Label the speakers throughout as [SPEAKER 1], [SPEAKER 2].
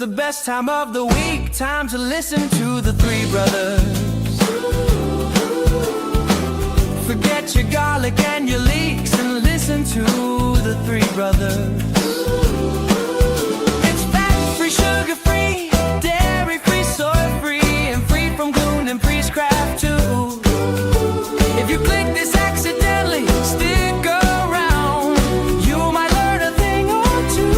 [SPEAKER 1] the best time of the week. Time to listen to the Three Brothers. Forget your garlic and your leeks and listen to the Three Brothers. It's fat-free, sugar-free, dairy-free, soy-free, and free from gluten and priestcraft too. If you click this accidentally, stick around. You might learn a thing or two.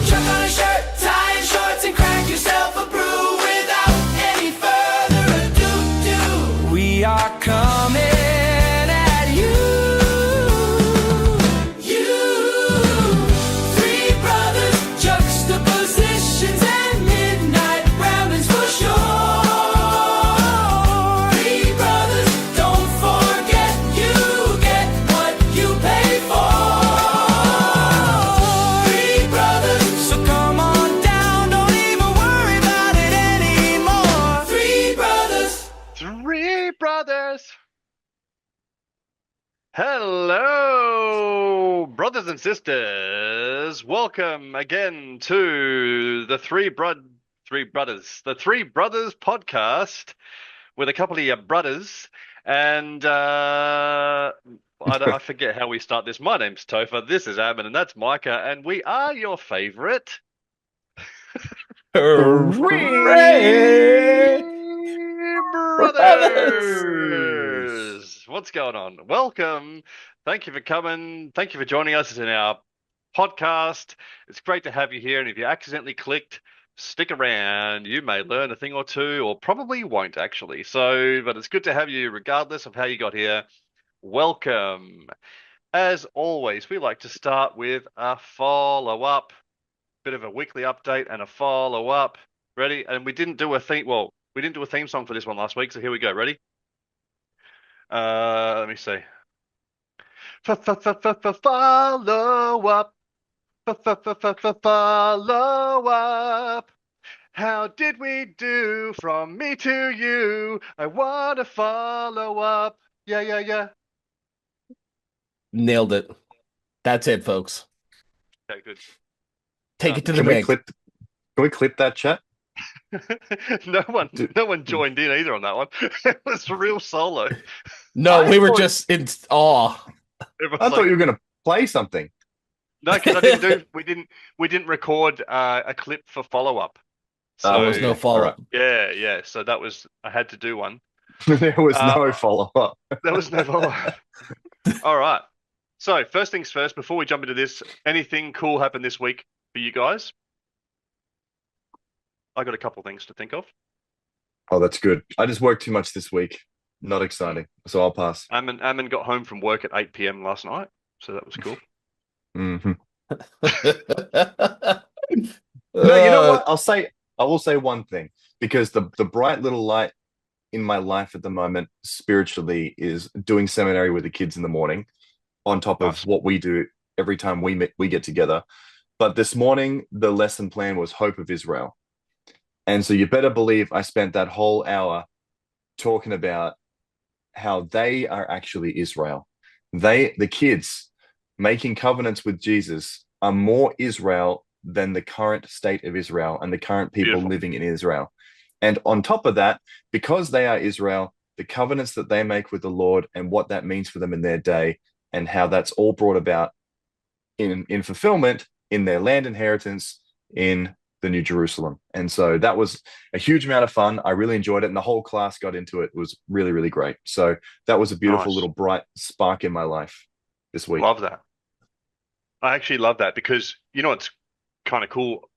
[SPEAKER 1] Chuck on a shirt, tie in shorts, and crack yourself a brew without any further ado. We are coming at you. Three brothers, juxtapositions, and midnight ramblings for sure. Three brothers, don't forget you get what you pay for. Three brothers, so come on down, don't even worry about it anymore. Three brothers.
[SPEAKER 2] Three Brothers. Hello, brothers and sisters. Welcome again to the Three Brothers, the Three Brothers podcast with a couple of your brothers. And I forget how we start this. My name's Topher. This is Ammon, and that's Micah, and we are your favorite Brothers. What's going on? Welcome. Thank you for coming. Thank you for joining us in our podcast. It's great to have you here. And if you accidentally clicked, stick around. You may learn a thing or two, or probably won't actually. But it's good to have you regardless of how you got here. Welcome. As always, we like to start with a follow-up. Bit of a weekly update and a follow-up. Ready? And we didn't do a theme. Well, we didn't do a theme song for this one last week, so here we go. Ready? Let me see. Follow up. Follow up. How did we do from me to you? I want to follow up. Yeah.
[SPEAKER 3] Nailed it. That's it, folks.
[SPEAKER 2] Okay, good.
[SPEAKER 3] Take it to the
[SPEAKER 4] Can we
[SPEAKER 3] bank.
[SPEAKER 4] clip? Can we clip that chat?
[SPEAKER 2] No one joined in either on that one. It was real solo.
[SPEAKER 3] No,
[SPEAKER 4] I
[SPEAKER 3] we were
[SPEAKER 4] thought-
[SPEAKER 3] just in awe.
[SPEAKER 2] Everyone's
[SPEAKER 4] I thought
[SPEAKER 2] like,
[SPEAKER 4] you were going to play something.
[SPEAKER 2] no, because we didn't record a clip for follow up.
[SPEAKER 3] There was no follow-up.
[SPEAKER 2] Yeah. So that was I had to do one.
[SPEAKER 4] There was no follow up.
[SPEAKER 2] There was no follow up. All right. So first things first, before we jump into this, anything cool happened this week for you guys? I got a couple things to think of.
[SPEAKER 4] Oh, that's good. I just worked too much this week. Not exciting, so I'll pass.
[SPEAKER 2] Ammon got home from work at 8 p.m. last night, so that was cool.
[SPEAKER 4] hmm No, you know what? I will say one thing, because the bright little light in my life at the moment spiritually is doing seminary with the kids in the morning, on top of
[SPEAKER 2] Nice.
[SPEAKER 4] what we do every time we get together. But this morning, the lesson plan was Hope of Israel. And so you better believe I spent that whole hour talking about how they are actually Israel. The kids making covenants with Jesus are more Israel than the current state of Israel and the current people
[SPEAKER 2] Beautiful.
[SPEAKER 4] living in Israel. And on top of that, because they are Israel, the covenants that they make with the Lord and what that means for them in their day, and how that's all brought about in fulfillment in their land inheritance in the New Jerusalem. And so that was a huge amount of fun. I really enjoyed it, and the whole class got into it. It was really, really great. So that was a beautiful
[SPEAKER 2] Nice.
[SPEAKER 4] little bright spark in my life this week.
[SPEAKER 2] Love that. I actually love that because you know what's kind of cool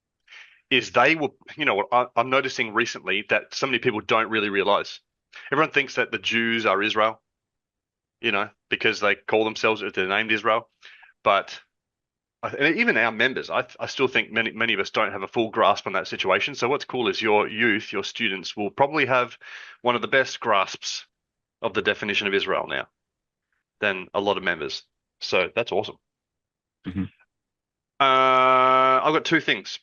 [SPEAKER 2] is they were, what I'm noticing recently that so many people don't really realize. Everyone thinks that the Jews are Israel, because they call themselves, they're named Israel. But and even our members, I still think many of us don't have a full grasp on that situation. So what's cool is your youth, your students will probably have one of the best grasps of the definition of Israel now than a lot of members. So that's awesome.
[SPEAKER 4] Mhm.
[SPEAKER 2] I've got two things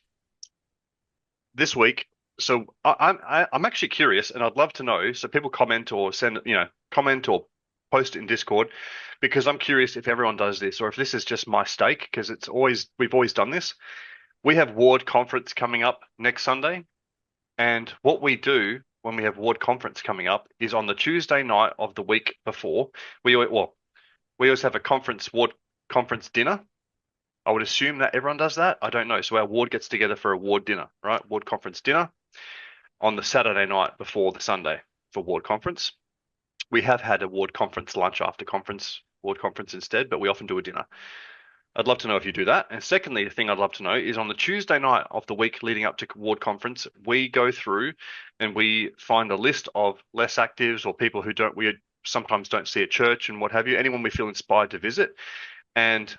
[SPEAKER 2] this week. So I'm actually curious, and I'd love to know. So people comment or comment or post it in Discord, because I'm curious if everyone does this or if this is just my stake, because we've always done this. we have ward conference coming up next Sunday, and what we do when we have ward conference coming up is on the Tuesday night of the week before. We always have a ward conference dinner. I would assume that everyone does that. I don't know. So our ward gets together for a ward dinner, right? Ward conference dinner on the Saturday night before the Sunday for ward conference. We have had a ward conference lunch after ward conference instead, but we often do a dinner. I'd love to know if you do that. And secondly, the thing I'd love to know is on the Tuesday night of the week leading up to ward conference, we go through and we find a list of less actives or people who we sometimes don't see at church and what have you, anyone we feel inspired to visit. And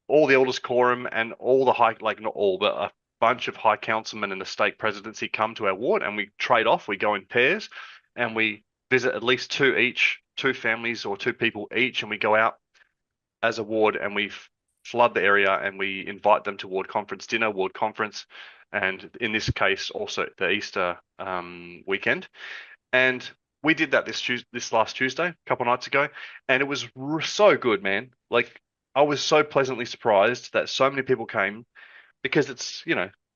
[SPEAKER 2] all the elders quorum and all the not all, but a bunch of high councilmen and the stake presidency come to our ward, and we trade off. We go in pairs and we visit at least two families or two people each, and we go out as a ward and we flood the area and we invite them to ward conference dinner, ward conference, and in this case also the Easter weekend. And we did that this last Tuesday, a couple of nights ago, and it was so good, man. Like, I was so pleasantly surprised that so many people came, because it's,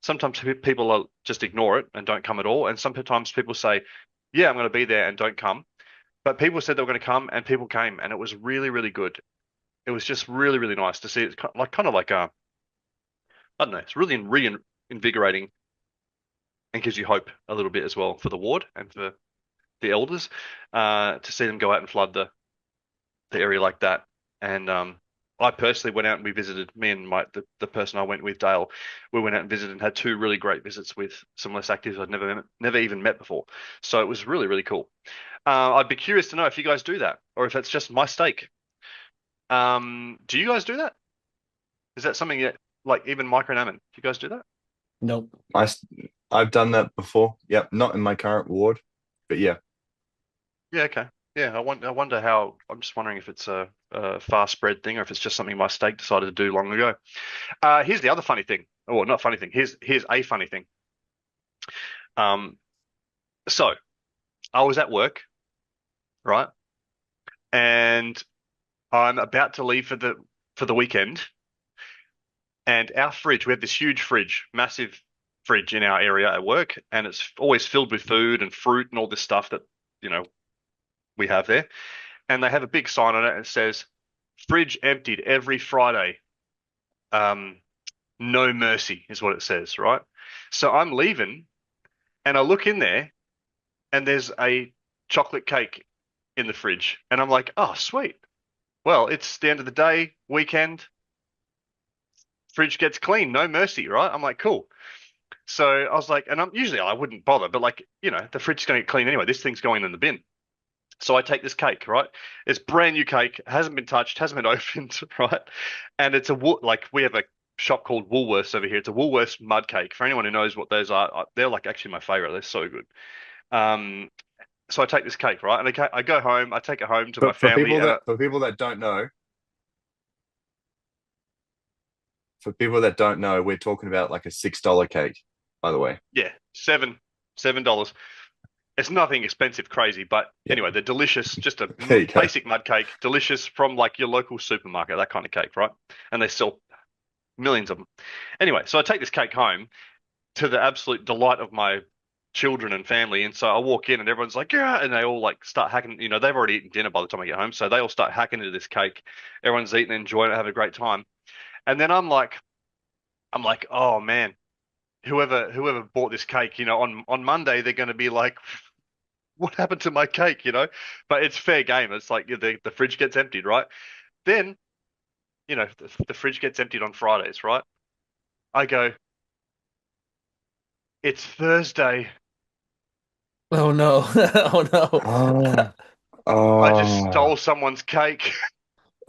[SPEAKER 2] sometimes people just ignore it and don't come at all. And sometimes people say, yeah, I'm going to be there, and don't come. But people said they were going to come, and people came, and it was really, really good. It was just really, really nice to see. It's kind of like I don't know, it's really reinvigorating and gives you hope a little bit as well for the ward and for the elders to see them go out and flood the area like that. And I personally went out and we visited, me and the person I went with, Dale, we went out and visited and had two really great visits with some less actives I'd never even met before. So it was really, really cool. I'd be curious to know if you guys do that or if it's just my stake. Do you guys do that? Is that something that, like, even Micah and Ammon, do you guys do that?
[SPEAKER 3] Nope.
[SPEAKER 4] I've done that before. Yep, not in my current ward, but yeah.
[SPEAKER 2] Yeah, okay. Yeah, I wonder how. I'm just wondering if it's a fast spread thing or if it's just something my stake decided to do long ago. Here's the other funny thing. Well, not funny thing. Here's a funny thing. So I was at work, right? And I'm about to leave for the weekend. And our fridge, we have this huge fridge, massive fridge in our area at work, and it's always filled with food and fruit and all this stuff that, we have there. And they have a big sign on it and it says, fridge emptied every Friday. No mercy is what it says, right? So I'm leaving and I look in there and there's a chocolate cake in the fridge. And I'm like, oh, sweet. Well, it's the end of the day, weekend. Fridge gets clean, no mercy, right? I'm like, cool. So I was like, and I wouldn't bother, but like, the fridge is going to get clean anyway. This thing's going in the bin. So I take this cake, right? It's brand new cake, hasn't been touched, hasn't been opened, right? And it's we have a shop called Woolworths over here. It's a Woolworths mud cake. For anyone who knows what those are, they're like actually my favorite. They're so good. So I take this cake, right? And I go home, I take it home to my family.
[SPEAKER 4] For people that don't know, we're talking about like a $6 cake, by the way.
[SPEAKER 2] Yeah, $7. It's nothing expensive, crazy, but anyway, they're delicious. Just a basic mud cake, delicious from like your local supermarket, that kind of cake, right? And they sell millions of them. Anyway, so I take this cake home to the absolute delight of my children and family. And so I walk in and everyone's like, yeah, and they all like start hacking, they've already eaten dinner by the time I get home. So they all start hacking into this cake. Everyone's eating, enjoying it, having a great time. And then I'm like, oh man, whoever bought this cake, on Monday, they're going to be like, what happened to my cake, But it's fair game. It's like the fridge gets emptied, right? Then, the fridge gets emptied on Fridays, right? I go, it's Thursday.
[SPEAKER 3] Oh no. Oh no.
[SPEAKER 2] I just stole someone's cake.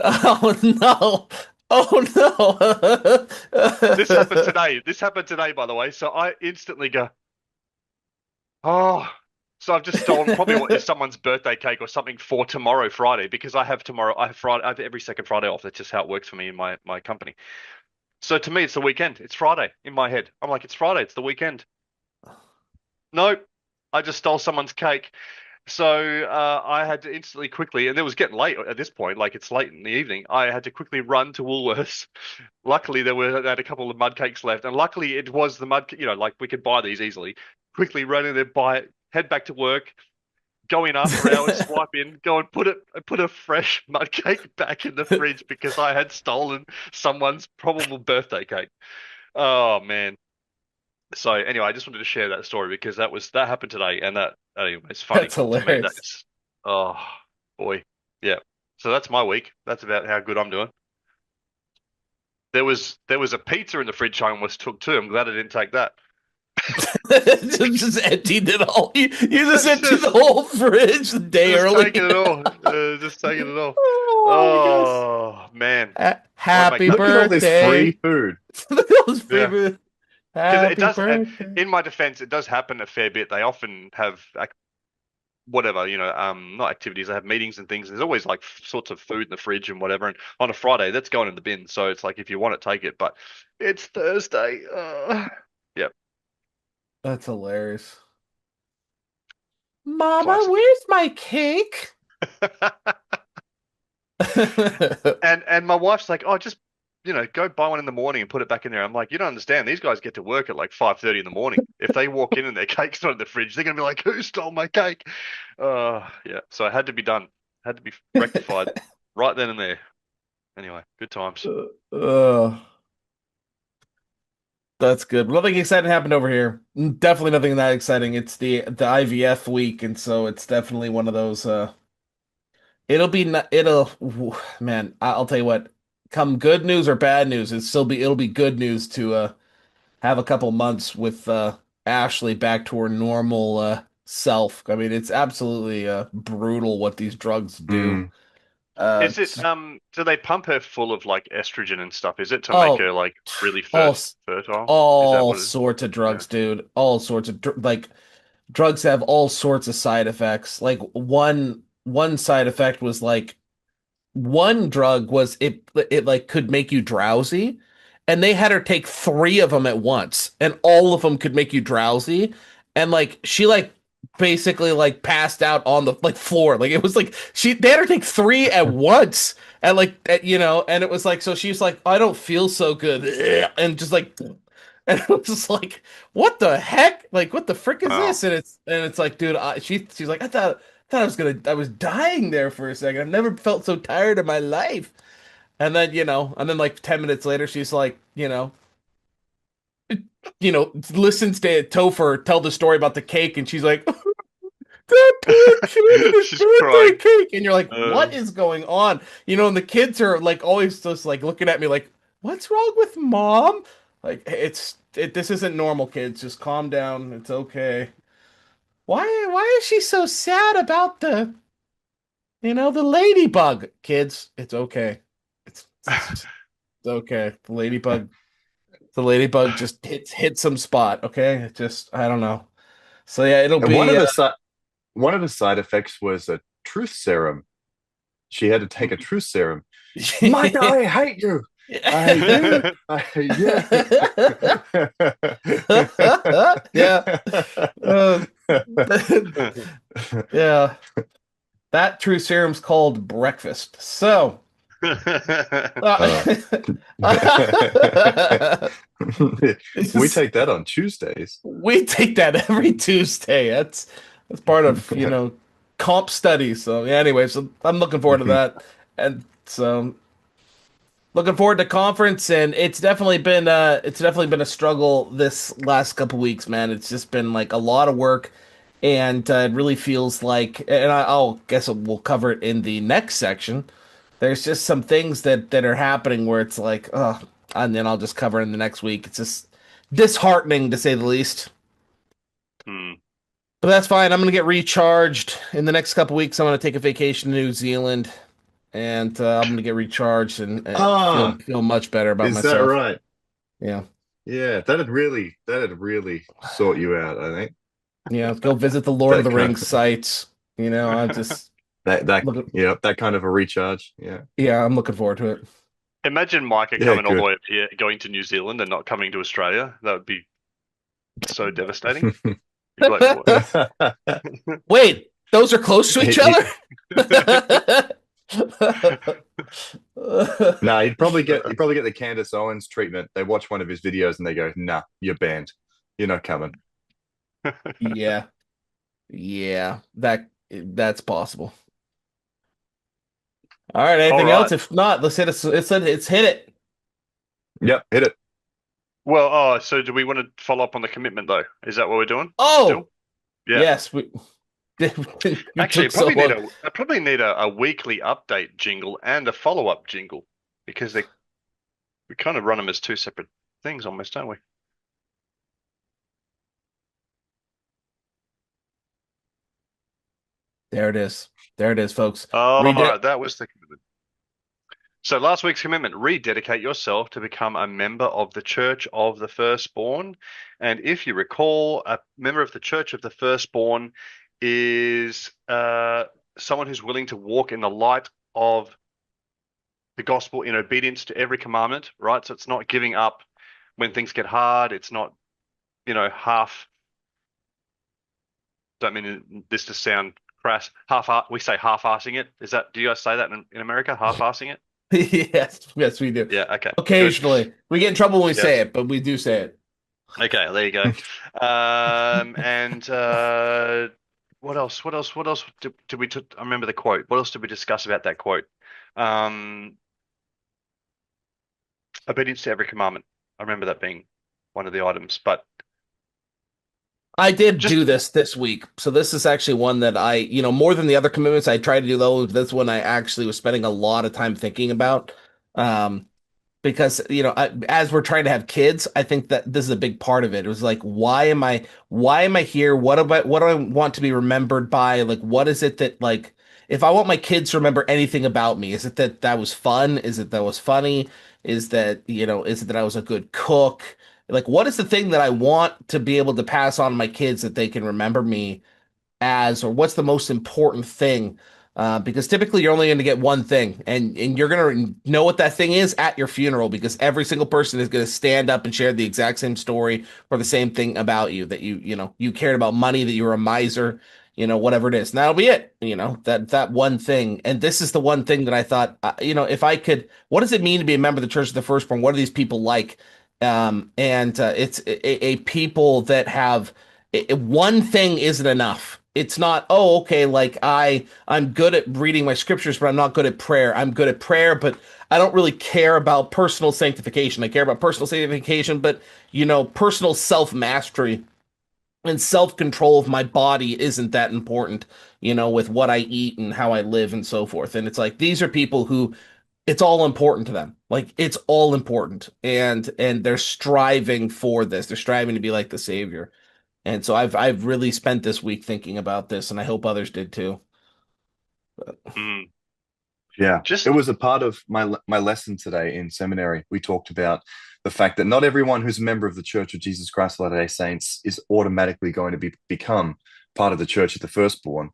[SPEAKER 3] Oh no. Oh no.
[SPEAKER 2] This happened today. This happened today, by the way. So I instantly go, oh. So I've just stolen probably what is someone's birthday cake or something for tomorrow, Friday, because I have Friday. I have every second Friday off. That's just how it works for me in my company. So to me, it's the weekend. It's Friday in my head. I'm like, it's Friday. It's the weekend. No, I just stole someone's cake. So I had to instantly quickly, and it was getting late at this point, like it's late in the evening. I had to quickly run to Woolworths. Luckily, they had a couple of mud cakes left, and luckily it was the mud, like we could buy these easily. Quickly run in there, buy it, head back to work, go in after hours, swipe in, go and put a fresh mud cake back in the fridge because I had stolen someone's probable birthday cake. Oh man. So anyway, I just wanted to share that story because that happened today, and that anyway, it's funny
[SPEAKER 3] That's
[SPEAKER 2] to me.
[SPEAKER 3] hilarious.
[SPEAKER 2] That's oh boy, yeah. So that's my week. That's about how good I'm doing. There was a pizza in the fridge I almost took too. I'm glad I didn't take that.
[SPEAKER 3] Just emptied it all. You just emptied the whole fridge the day
[SPEAKER 2] Just
[SPEAKER 3] early.
[SPEAKER 2] taking it all. Just taking it all.
[SPEAKER 3] Oh my
[SPEAKER 2] Oh man.
[SPEAKER 3] gosh. Happy
[SPEAKER 4] Look at all this
[SPEAKER 3] birthday.
[SPEAKER 4] free food.
[SPEAKER 3] Look at those free
[SPEAKER 2] Yeah.
[SPEAKER 3] food.
[SPEAKER 2] 'Cause
[SPEAKER 3] Happy
[SPEAKER 2] it does.
[SPEAKER 3] birthday.
[SPEAKER 2] In my defense, it does happen a fair bit. They often have whatever, not activities. They have meetings and things. There's always like sorts of food in the fridge and whatever. And on a Friday, that's going in the bin. So it's like if you want it, take it. But it's Thursday. Yep.
[SPEAKER 3] That's hilarious. Mama,
[SPEAKER 2] Classic.
[SPEAKER 3] where's my cake?
[SPEAKER 2] And my wife's like, oh, just go buy one in the morning and put it back in there. I'm like, you don't understand. These guys get to work at like 5:30 in the morning. If they walk in and their cake's not in the fridge, they're gonna be like, who stole my cake? Yeah. So it had to be done. Had to be rectified right then and there. Anyway, good times.
[SPEAKER 3] That's good. Nothing exciting happened over here. Definitely nothing that exciting. It's the IVF week, and so it's definitely one of those. Man. I'll tell you what. Come good news or bad news, it'll be good news to have a couple months with Ashley back to her normal self. I mean, it's absolutely brutal what these drugs do.
[SPEAKER 4] Mm.
[SPEAKER 2] Is it do they pump her full of like estrogen and stuff? Is it to
[SPEAKER 3] Oh,
[SPEAKER 2] make her like really
[SPEAKER 3] all
[SPEAKER 2] fertile? Is that
[SPEAKER 3] all
[SPEAKER 2] what it is?
[SPEAKER 3] sorts of drugs, dude. All sorts of like drugs have all sorts of side effects. Like one side effect was like one drug was it like could make you drowsy, and they had her take three of them at once, and all of them could make you drowsy, and like she like basically like passed out on the like floor. Like it was like they had her take three at once, and like and it was like so she's like I don't feel so good, and just like. And it was just like, what the heck? Like, what the frick is
[SPEAKER 2] Wow.
[SPEAKER 3] this? And it's like, dude, she's like, I thought I was dying there for a second. I've never felt so tired in my life. And then, like 10 minutes later, she's like, listens to Topher tell the story about the cake, and she's like, that poor kid, his
[SPEAKER 2] She's
[SPEAKER 3] birthday
[SPEAKER 2] crying.
[SPEAKER 3] cake. And you're like,
[SPEAKER 2] Uh,
[SPEAKER 3] what is going on? And the kids are like always just like looking at me like, what's wrong with mom? Like, this isn't normal, kids. Just calm down. It's okay. Why is she so sad about the ladybug? Kids, it's okay. It's okay. The ladybug just hit some spot, okay? It just I don't know. So yeah, it'll
[SPEAKER 4] And
[SPEAKER 3] be
[SPEAKER 4] one of the side effects was a truth serum. She had to take a truth serum. Mike, I hate you. I hate you. I hate you.
[SPEAKER 3] Yeah. Yeah. That true serum's called breakfast. So
[SPEAKER 4] We take that on Tuesdays.
[SPEAKER 3] we take that every Tuesday. That's part of, comp studies. So yeah, anyway, so I'm looking forward to that. And so looking forward to conference, and it's definitely been a struggle this last couple weeks, man. It's just been like a lot of work, and it really feels like, and I'll guess we'll cover it in the next section. There's just some things that are happening where it's like, oh, and then I'll just cover it in the next week. It's just disheartening to say the least.
[SPEAKER 2] Hmm.
[SPEAKER 3] But that's fine. I'm gonna get recharged in the next couple weeks. I'm gonna take a vacation to New Zealand, and I'm gonna get recharged and
[SPEAKER 4] Ah,
[SPEAKER 3] feel much better about
[SPEAKER 4] is that
[SPEAKER 3] myself.
[SPEAKER 4] right?
[SPEAKER 3] Yeah,
[SPEAKER 4] Yeah, that'd really sort you out, I think.
[SPEAKER 3] yeah. Go visit the Lord of
[SPEAKER 4] That
[SPEAKER 3] the
[SPEAKER 4] kind
[SPEAKER 3] Rings sites. I just
[SPEAKER 4] that
[SPEAKER 3] look.
[SPEAKER 4] yeah, that kind of a recharge. Yeah.
[SPEAKER 3] Yeah, I'm looking forward to it.
[SPEAKER 2] Imagine Micah
[SPEAKER 4] Yeah,
[SPEAKER 2] coming all the
[SPEAKER 4] good.
[SPEAKER 2] way up here, going to New Zealand and not coming to Australia. That would be so devastating. You'd be like, what?
[SPEAKER 3] Wait, Those are close to each
[SPEAKER 4] He-
[SPEAKER 3] other.
[SPEAKER 4] No, he'd probably get the Candace Owens treatment. They watch one of his videos and they go, "Nah, you're banned. You're not coming."
[SPEAKER 3] Yeah, yeah, that's possible. All right,
[SPEAKER 2] All
[SPEAKER 3] anything
[SPEAKER 2] right.
[SPEAKER 3] else? If not, let's hit it. It's hit it.
[SPEAKER 4] Yep, hit it.
[SPEAKER 2] Well, so do we want to follow up on the commitment though? Is that what we're doing?
[SPEAKER 3] Oh,
[SPEAKER 2] Still? Yeah.
[SPEAKER 3] yes, we we
[SPEAKER 2] Actually,
[SPEAKER 3] took so long.
[SPEAKER 2] I probably need a weekly update jingle and a follow-up jingle because we kind of run them as two separate things almost, don't we?
[SPEAKER 3] There it is. There it is, folks.
[SPEAKER 2] All
[SPEAKER 3] Read
[SPEAKER 2] right,
[SPEAKER 3] it.
[SPEAKER 2] that was the commitment. So last week's commitment, rededicate yourself to become a member of the Church of the Firstborn. And if you recall, a member of the Church of the Firstborn is someone who's willing to walk in the light of the gospel in obedience to every commandment, right? So it's not giving up when things get hard. It's not, half, don't mean this to sound crass, we say half-assing it. Do you guys say that in America, half-assing it?
[SPEAKER 3] Yes, yes, we do.
[SPEAKER 2] Yeah, okay, good.
[SPEAKER 3] Occasionally, we get in trouble when we say
[SPEAKER 2] Yes.
[SPEAKER 3] it, but we do say it.
[SPEAKER 2] Okay, there you go. And what else? What else did we? I remember the quote. What else did we discuss about that quote? Um, obedience to every commandment. I remember that being one of the items. But
[SPEAKER 3] I did
[SPEAKER 2] just
[SPEAKER 3] do this week, so this is actually one that more than the other commitments I tried to do those. This one I actually was spending a lot of time thinking about. Um, because as we're trying to have kids, I think that this is a big part of it. It was like, why am I here? What do I want to be remembered by? Like, what is it that, like, if I want my kids to remember anything about me, is it that was fun? Is it that was funny? Is it that I was a good cook? Like, what is the thing that I want to be able to pass on to my kids that they can remember me as, or what's the most important thing? Because typically you're only going to get one thing, and you're going to know what that thing is at your funeral, because every single person is going to stand up and share the exact same story or the same thing about you, that you cared about money, that you were a miser, whatever it is. And that'll be it. That one thing. And this is the one thing that I thought, if I could, what does it mean to be a member of the Church of the Firstborn? What are these people like? And it's a people that have one thing isn't enough. It's not, oh, okay, like I'm good at reading my scriptures, but I'm not good at prayer. I'm good at prayer, but I don't really care about personal sanctification. I care about personal sanctification, but personal self-mastery and self-control of my body isn't that important, with what I eat and how I live and so forth. And it's like these are people who it's all important to them. Like it's all important. And they're striving for this. They're striving to be like the savior. And so I've really spent this week thinking about this, and I hope others did too.
[SPEAKER 2] mm,
[SPEAKER 4] Yeah, it
[SPEAKER 2] just
[SPEAKER 4] was a part of my lesson today in seminary. We talked about the fact that not everyone who's a member of the Church of Jesus Christ of Latter-day Saints is automatically going to become part of the Church of the Firstborn,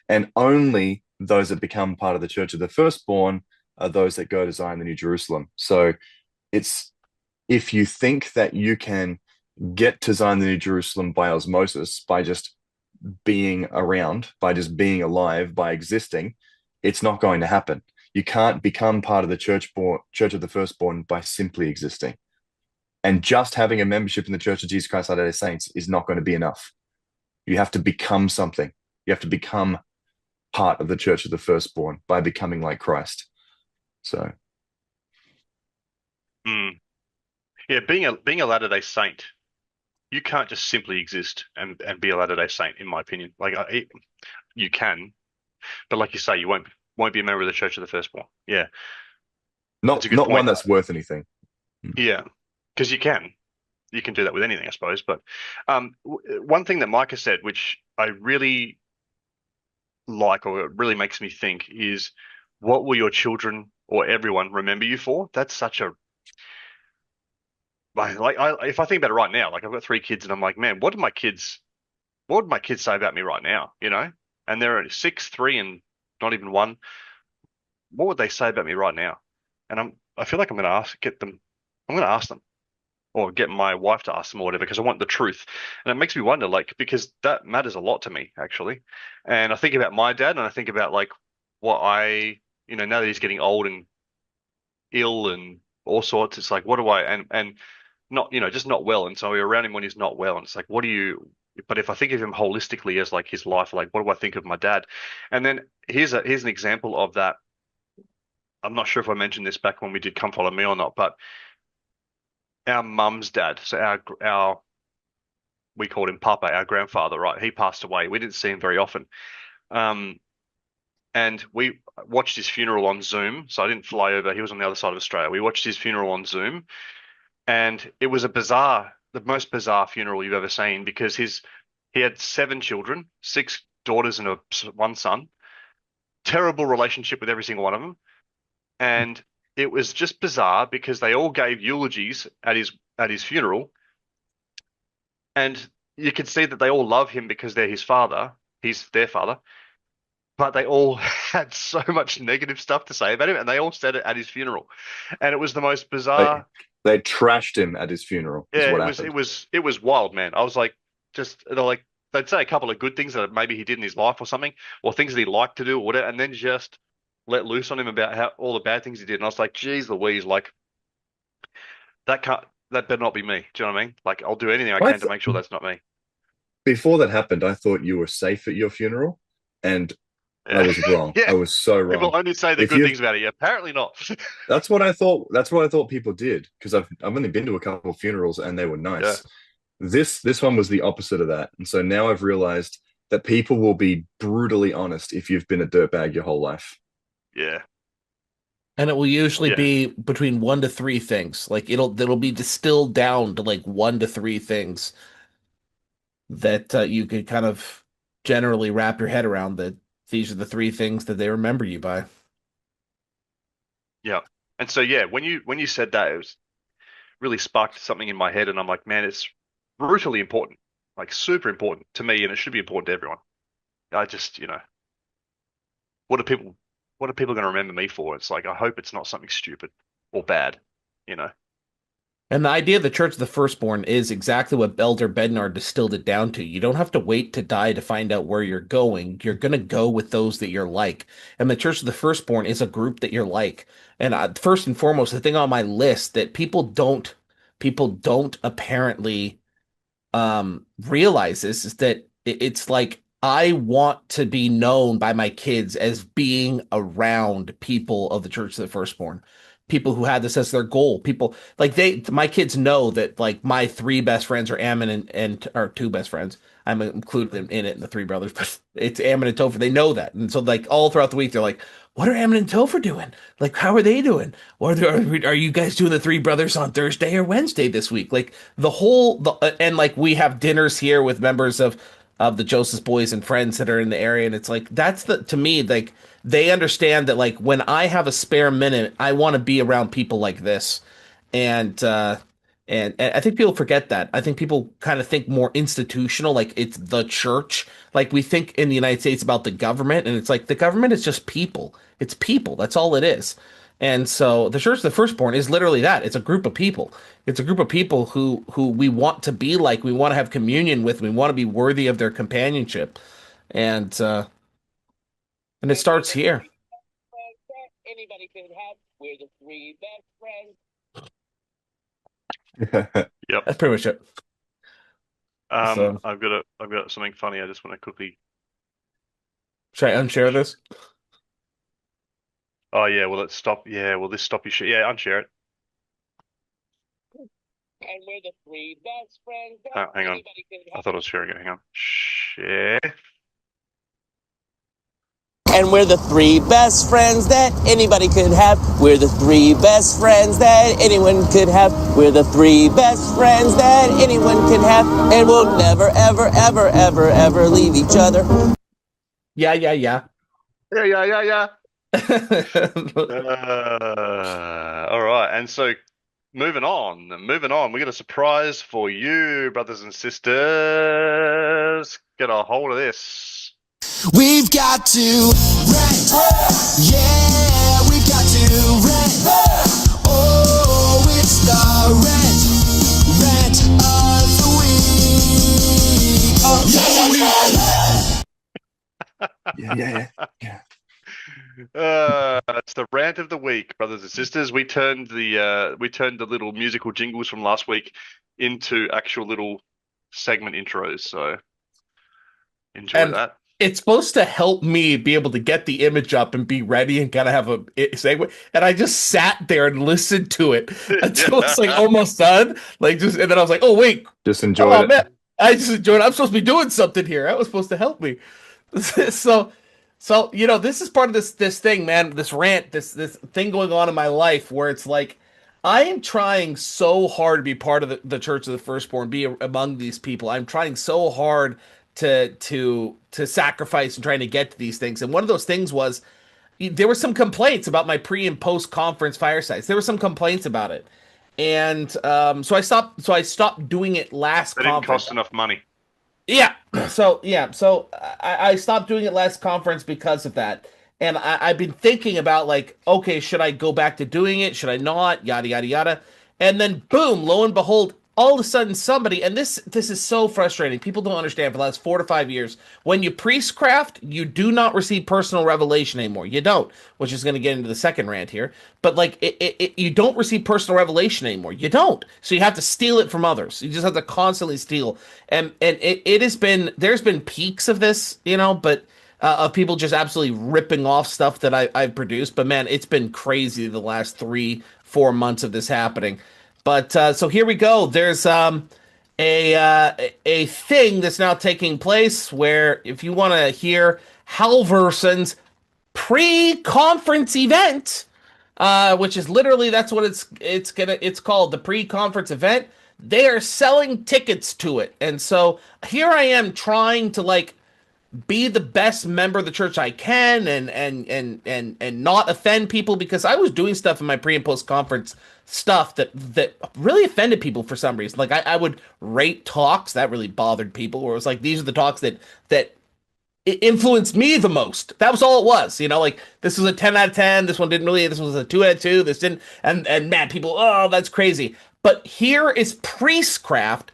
[SPEAKER 4] and only those that become part of the Church of the Firstborn are those that go to Zion, the New Jerusalem. So it's if you think that you can get to Zion, the New Jerusalem by osmosis, by just being around, by just being alive, by existing, it's not going to happen. You can't become part of the Church of the Firstborn by simply existing. And just having a membership in the Church of Jesus Christ of Latter-day Saints is not going to be enough. You have to become something. You have to become part of the Church of the Firstborn by becoming like Christ. So,
[SPEAKER 2] mm, yeah, being a Latter-day Saint, you can't just simply exist and be a Latter-day Saint, in my opinion. Like you can, but like you say, you won't be a member of the Church of the Firstborn. Yeah, that's a
[SPEAKER 4] not
[SPEAKER 2] good
[SPEAKER 4] not one
[SPEAKER 2] point.
[SPEAKER 4] that's worth anything.
[SPEAKER 2] Yeah, because you can do that with anything, I suppose. But one thing that Micah said, which I really like, or it really makes me think, is what will your children or everyone remember you for? That's such a if I think about it right now, like I've got three kids, and I'm like, man, what would my kids say about me right now? And they're only 6, 3, and not even 1. What would they say about me right now? And I feel like I'm going to ask them. or get my wife to ask them or whatever because I want the truth. And it makes me wonder, like, because that matters a lot to me actually. And I think about my dad, and I think about like what now that he's getting old and ill and all sorts, it's like, what do I and not, just not well. And so we're around him when he's not well, and it's like, what do you? But if I think of him holistically as like his life, like what do I think of my dad? And then here's an example of that. I'm not sure if I mentioned this back when we did Come Follow Me or not, but our mum's dad, so our we called him Papa, our grandfather, right? He passed away. We didn't see him very often. And we watched his funeral on Zoom. So I didn't fly over. He was on the other side of Australia. We watched his funeral on Zoom, and it was the most bizarre funeral you've ever seen because he had 7 children, 6 daughters and one son. Terrible relationship with every single one of them, and it was just bizarre because they all gave eulogies at his funeral, and you could see that they all love him because they're his father. He's their father. But they all had so much negative stuff to say about him, and they all said it at his funeral, and it was the most bizarre.
[SPEAKER 4] They trashed him at his funeral.
[SPEAKER 2] Yeah, it was wild, man. I was like, they'd say a couple of good things that maybe he did in his life or something, or things that he liked to do or whatever, and then just let loose on him about all the bad things he did. And I was like, geez Louise, like that better not be me. Do you know what I mean? Like I'll do anything I can to make sure that's not me.
[SPEAKER 4] Before that happened, I thought you were safe at your funeral, and I was wrong.
[SPEAKER 2] Yeah.
[SPEAKER 4] I was so wrong.
[SPEAKER 2] People only say the good things about it. Apparently not.
[SPEAKER 4] That's what I thought. That's what I thought people did because I've only been to a couple of funerals and they were nice. Yeah. This one was the opposite of that, and so now I've realized that people will be brutally honest if you've been a dirtbag your whole life.
[SPEAKER 2] Yeah.
[SPEAKER 3] And it will usually be between 1 to 3 things. Like it'll be distilled down to like 1 to 3 things that you could kind of generally wrap your head around, that these are the 3 things that they remember you by.
[SPEAKER 2] Yeah. And so when you said that, it was really sparked something in my head, and I'm like, man, it's brutally important, like super important to me, and it should be important to everyone. I just, what are people going to remember me for? It's like, I hope it's not something stupid or bad,
[SPEAKER 3] And the idea of the Church of the Firstborn is exactly what Elder Bednar distilled it down to. You don't have to wait to die to find out where you're going. You're going to go with those that you're like. And the Church of the Firstborn is a group that you're like. And first and foremost, the thing on my list that people don't apparently realize this is that it's like, I want to be known by my kids as being around people of the Church of the Firstborn. People who had this as their goal. People like my kids know that like my 3 best friends are Ammon and our 2 best friends. I'm included in it in the 3 brothers, but it's Ammon and Topher. They know that. And so like all throughout the week, they're like, what are Ammon and Topher doing? Like, how are they doing? Or are you guys doing the 3 brothers on Thursday or Wednesday this week? Like and like we have dinners here with members of the Joseph boys and friends that are in the area. And it's like, to me, like, they understand that like when I have a spare minute, I want to be around people like this. And I think people forget that. I think people kind of think more institutional, like it's the church. Like we think in the United States about the government, and it's like the government is just people. It's people. That's all it is. And so the Church of the Firstborn is literally that. It's a group of people. It's a group of people who we want to be like, we want to have communion with, we want to be worthy of their companionship. And it starts here.
[SPEAKER 5] Anybody could have. We're the 3 best friends.
[SPEAKER 2] Yep.
[SPEAKER 3] That's pretty much it.
[SPEAKER 2] I've got something funny. I just want to quickly.
[SPEAKER 3] Should I unshare this?
[SPEAKER 2] Oh yeah, will it stop? Yeah, will this stop you? Yeah, unshare it.
[SPEAKER 5] And we're the 3 best friends.
[SPEAKER 2] Hang on. I thought I was sharing it. Hang on. Share.
[SPEAKER 5] And we're the 3 best friends that anybody could have. We're the 3 best friends that anyone could have. We're the 3 best friends that anyone can have. And we'll never, ever, ever, ever, ever leave each other.
[SPEAKER 3] Yeah.
[SPEAKER 2] Yeah. All right. And so moving on. We got a surprise for you, brothers and sisters. Get a hold of this.
[SPEAKER 1] We've got to rent. Yeah, we've got to rent. Oh, it's the rent.
[SPEAKER 4] Yeah.
[SPEAKER 2] It's the rant of the week, brothers and sisters. We turned the little musical jingles from last week into actual little segment intros. So enjoy
[SPEAKER 3] And
[SPEAKER 2] that.
[SPEAKER 3] it's supposed to help me be able to get the image up and be ready and kind of have a segue. And I just sat there and listened to it until it's like almost done. Like just, and then I was like, oh wait,
[SPEAKER 4] Just enjoyed
[SPEAKER 3] oh
[SPEAKER 4] it.
[SPEAKER 3] man, I just enjoyed it. I'm supposed to be doing something here. That was supposed to help me. So, so this is part of this thing, man. This rant, this thing going on in my life where it's like I am trying so hard to be part of the Church of the Firstborn, be among these people. I'm trying so hard to sacrifice and trying to get to these things. And one of those things was there were some complaints about my pre and post conference firesides. There were some complaints about it, and so I stopped. So I stopped doing it last
[SPEAKER 2] They didn't
[SPEAKER 3] conference.
[SPEAKER 2] cost enough money.
[SPEAKER 3] Yeah. So I stopped doing it last conference because of that. And I've been thinking about like, okay, should I go back to doing it? Should I not? Yada yada yada. And then boom, lo and behold, all of a sudden somebody, and this is so frustrating. People don't understand for the last 4 to 5 years, when you priestcraft, you do not receive personal revelation anymore. You don't, which is going to get into the second rant here. But like you don't receive personal revelation anymore. You don't. So you have to steal it from others. You just have to constantly steal. And it has been, there's been peaks of this, but of people just absolutely ripping off stuff that I've produced. But man, it's been crazy the last 3 4 months of this happening. But so here we go. There's a thing that's now taking place where if you want to hear Halverson's pre-conference event, which is literally that's what it's called, the pre-conference event. They are selling tickets to it, and so here I am trying to like be the best member of the church I can and not offend people because I was doing stuff in my pre and post conference stuff that really offended people for some reason. Like I would rate talks that really bothered people, where it was like these are the talks that influenced me the most. That was all it was, like this was a 10 out of 10, this one didn't really, this was a 2 out of 2, this didn't, and man, people, oh, that's crazy. But here is priestcrafting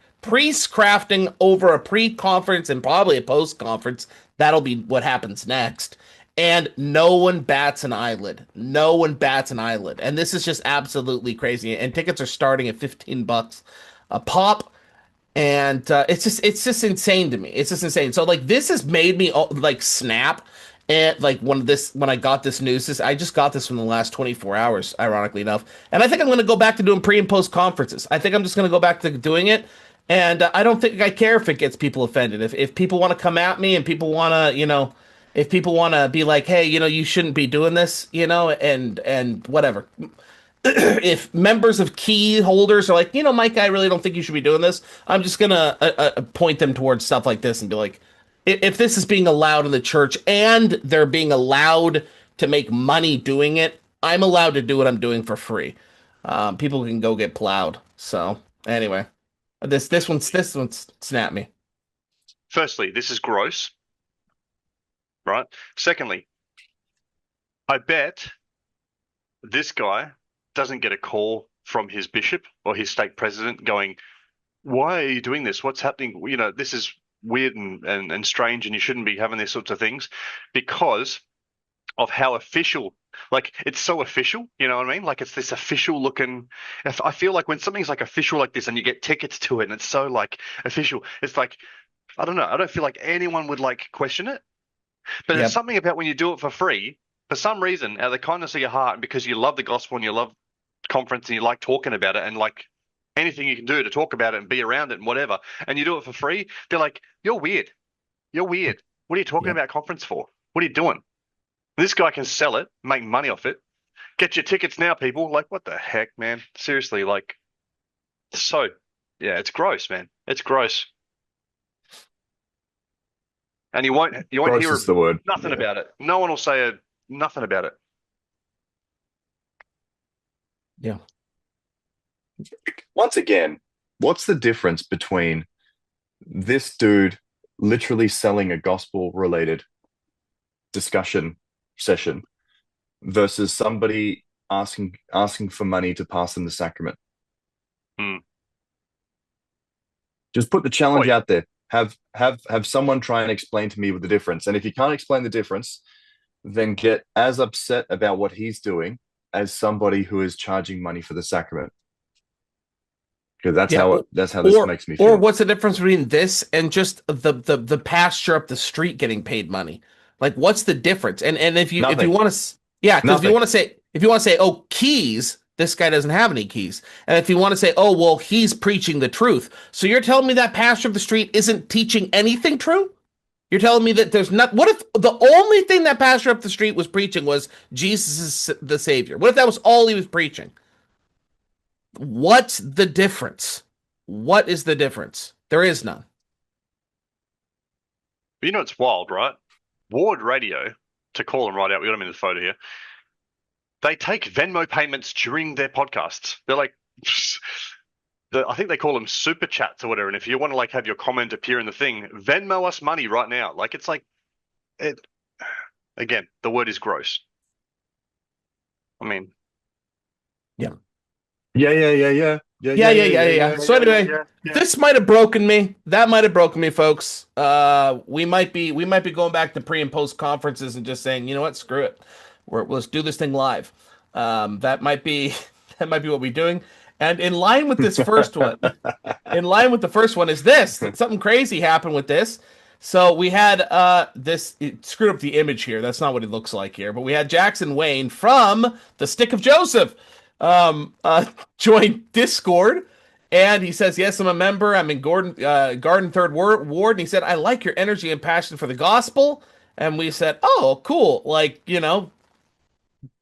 [SPEAKER 3] over a pre-conference and probably a post-conference. That'll be what happens next. And no one bats an eyelid. No one bats an eyelid. And this is just absolutely crazy. And tickets are starting at $15 a pop. And it's just insane to me. It's just insane. So like this has made me like snap. And like when I got this news, I just got this from the last 24 hours, ironically enough. And I think I'm going to go back to doing pre and post conferences. I think I'm just going to go back to doing it. And I don't think I care if it gets people offended. If people want to come at me and people want to, if people want to be like, hey, you shouldn't be doing this, and whatever. If members of key holders are like, Mike, I really don't think you should be doing this. I'm just going to point them towards stuff like this and be like, if this is being allowed in the church and they're being allowed to make money doing it, I'm allowed to do what I'm doing for free. People can go get plowed. So anyway, this one's snapped me.
[SPEAKER 2] Firstly, this is gross, right? Secondly, I bet this guy doesn't get a call from his bishop or his stake president going, why are you doing this? What's happening? This is weird and strange, and you shouldn't be having these sorts of things, because of how official, like it's so official, you know what I mean? Like it's this official looking. I feel like when something's like official like this and you get tickets to it and it's so like official, it's like, I don't know. I don't feel like anyone would like question it, but
[SPEAKER 3] Yep.
[SPEAKER 2] there's something about when you do it for free, for some reason, out of the kindness of your heart, and because you love the gospel and you love conference and you like talking about it and like anything you can do to talk about it and be around it and whatever, and you do it for free, they're like, you're weird. You're weird. What are you talking
[SPEAKER 3] Yep.
[SPEAKER 2] about conference for? What are you doing? This guy can sell it, make money off it. Get your tickets now, people. Like, what the heck, man? Seriously, like, so, yeah, it's gross, man. It's gross. And you won't
[SPEAKER 4] Gross
[SPEAKER 2] hear
[SPEAKER 4] is the word.
[SPEAKER 2] nothing
[SPEAKER 4] Yeah.
[SPEAKER 2] about it. No one will say nothing about it.
[SPEAKER 3] Yeah.
[SPEAKER 4] Once again, what's the difference between this dude literally selling a gospel related discussion session versus somebody asking for money to pass them the sacrament?
[SPEAKER 2] Hmm.
[SPEAKER 4] Just put the challenge
[SPEAKER 2] Wait.
[SPEAKER 4] out there. Have someone try and explain to me the difference. And if you can't explain the difference, then get as upset about what he's doing as somebody who is charging money for the sacrament. Because that's how this makes me feel.
[SPEAKER 3] Or what's the difference between this and just the pastor up the street getting paid money? Like, what's the difference? And if you want to, yeah, because if you want to say, oh, keys, this guy doesn't have any keys. And if you want to say, oh, well, he's preaching the truth. So you're telling me that pastor of the street isn't teaching anything true? You're telling me that there's not. What if the only thing that pastor up the street was preaching was Jesus is the Savior? What if that was all he was preaching? What's the difference? What is the difference? There is none.
[SPEAKER 2] But you know, it's wild, right? Ward Radio, to call them right out, we got them in the photo here. They take Venmo payments during their podcasts. They're like, I think they call them super chats or whatever. And if you want to like have your comment appear in the thing, Venmo us money right now. Like, it's like, again, the word is gross. I mean,
[SPEAKER 4] Yeah.
[SPEAKER 3] So anyway, this might have broken me. That might have broken me, folks. We might be going back to pre and post conferences and just saying, you know what, screw it. Let's do this thing live. That might be what we're doing. And in line with this first one, is this. Something crazy happened with this. So we had this. It screwed up the image here. That's not what it looks like here. But we had Jackson Wayne from the Stick of Joseph join Discord, and he says, yes, I'm a member. I'm in Garden 3rd Ward. And he said, I like your energy and passion for the gospel. And we said, oh, cool. Like, you know,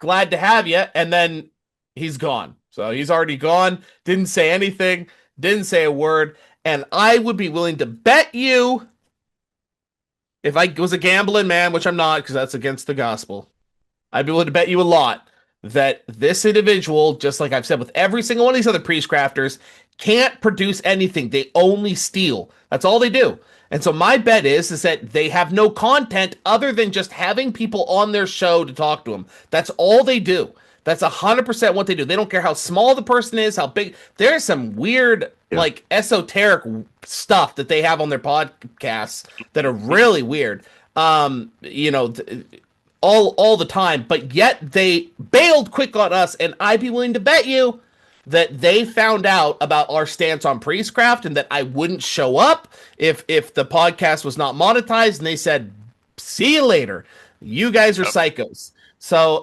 [SPEAKER 3] glad to have you. And then he's gone. So he's already gone. Didn't say anything. Didn't say a word. And I would be willing to bet you, if I was a gambling man, which I'm not because that's against the gospel, I'd be willing to bet you a lot that this individual, just like I've said with every single one of these other priest crafters, can't produce anything. They only steal. That's all they do. And so my bet is that they have no content other than just having people on their show to talk to them. That's all they do. That's 100% what they do. They don't care how small the person is, how big. There's some weird, like, esoteric stuff that they have on their podcasts that are really weird. You know, all the time, but yet they bailed quick on us, and I'd be willing to bet you that they found out about our stance on priestcraft and that I wouldn't show up if the podcast was not monetized, and they said, see you later. You guys are psychos. So,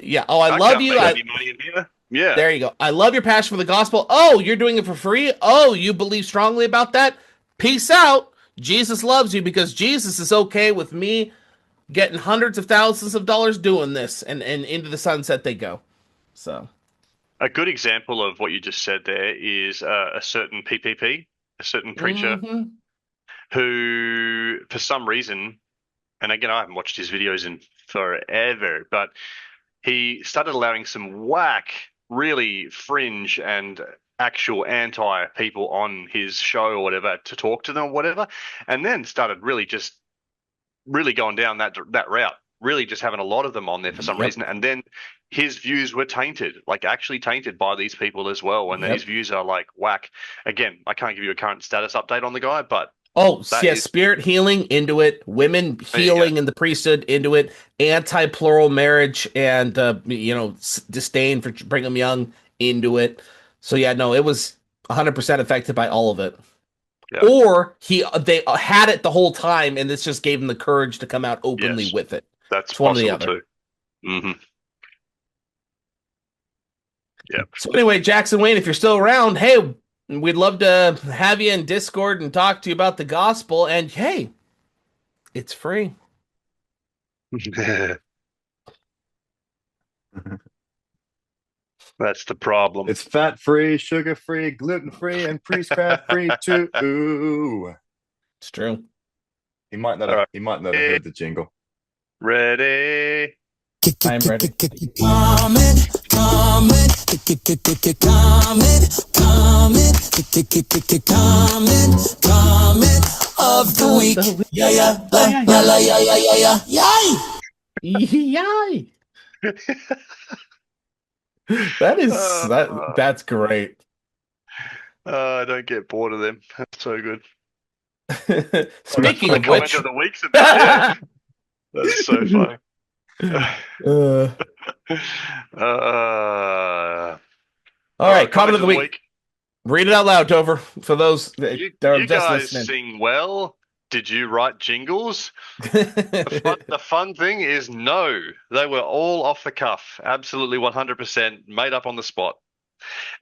[SPEAKER 3] yeah. Oh, I love you.
[SPEAKER 2] Yeah.
[SPEAKER 3] There you go. I love your passion for the gospel. Oh, you're doing it for free? Oh, you believe strongly about that? Peace out. Jesus loves you because Jesus is okay with me getting hundreds of thousands of dollars doing this, and into the sunset they go. So
[SPEAKER 2] a good example of what you just said there is a certain PPP, a certain preacher who, for some reason, and again, I haven't watched his videos in forever, but he started allowing some whack, really fringe and actual anti people on his show or whatever to talk to them or whatever, and then started really going down that route, really just having a lot of them on there for some reason, and then his views were tainted, like actually tainted by these people as well, and then his views are like whack. Again, I can't give you a current status update on the guy, but
[SPEAKER 3] spirit healing into it, women healing in the priesthood into it, anti-plural marriage and disdain for Brigham Young into it. So yeah, no, it was 100% affected by all of it.
[SPEAKER 2] Yeah.
[SPEAKER 3] Or they had it the whole time, and this just gave him the courage to come out openly with it.
[SPEAKER 2] That's
[SPEAKER 3] it's one or the
[SPEAKER 2] possible
[SPEAKER 3] other.
[SPEAKER 2] Too. Mm-hmm. Yeah.
[SPEAKER 3] So anyway, Jackson Wayne, if you're still around, hey, we'd love to have you in Discord and talk to you about the gospel. And hey, it's free.
[SPEAKER 2] That's the problem.
[SPEAKER 4] It's fat-free, sugar-free, gluten-free, and priestcraft-free too.
[SPEAKER 3] It's true.
[SPEAKER 4] He might not have heard the jingle.
[SPEAKER 2] Ready?
[SPEAKER 3] I'm ready.
[SPEAKER 1] Comment of the week.
[SPEAKER 3] Yay! That's great.
[SPEAKER 2] I don't get bored of them. That's so good.
[SPEAKER 3] Speaking
[SPEAKER 2] The
[SPEAKER 3] of
[SPEAKER 2] comment
[SPEAKER 3] which,
[SPEAKER 2] of the week's in there. Yeah, that's so funny.
[SPEAKER 3] uh,
[SPEAKER 2] Uh,
[SPEAKER 3] all right, comment of the week.
[SPEAKER 2] week.
[SPEAKER 3] Read it out loud, Dover, for those that
[SPEAKER 2] You
[SPEAKER 3] are
[SPEAKER 2] you
[SPEAKER 3] just
[SPEAKER 2] guys
[SPEAKER 3] listening.
[SPEAKER 2] sing well. Did you write jingles? The fun thing is, no, they were all off the cuff, absolutely 100% made up on the spot.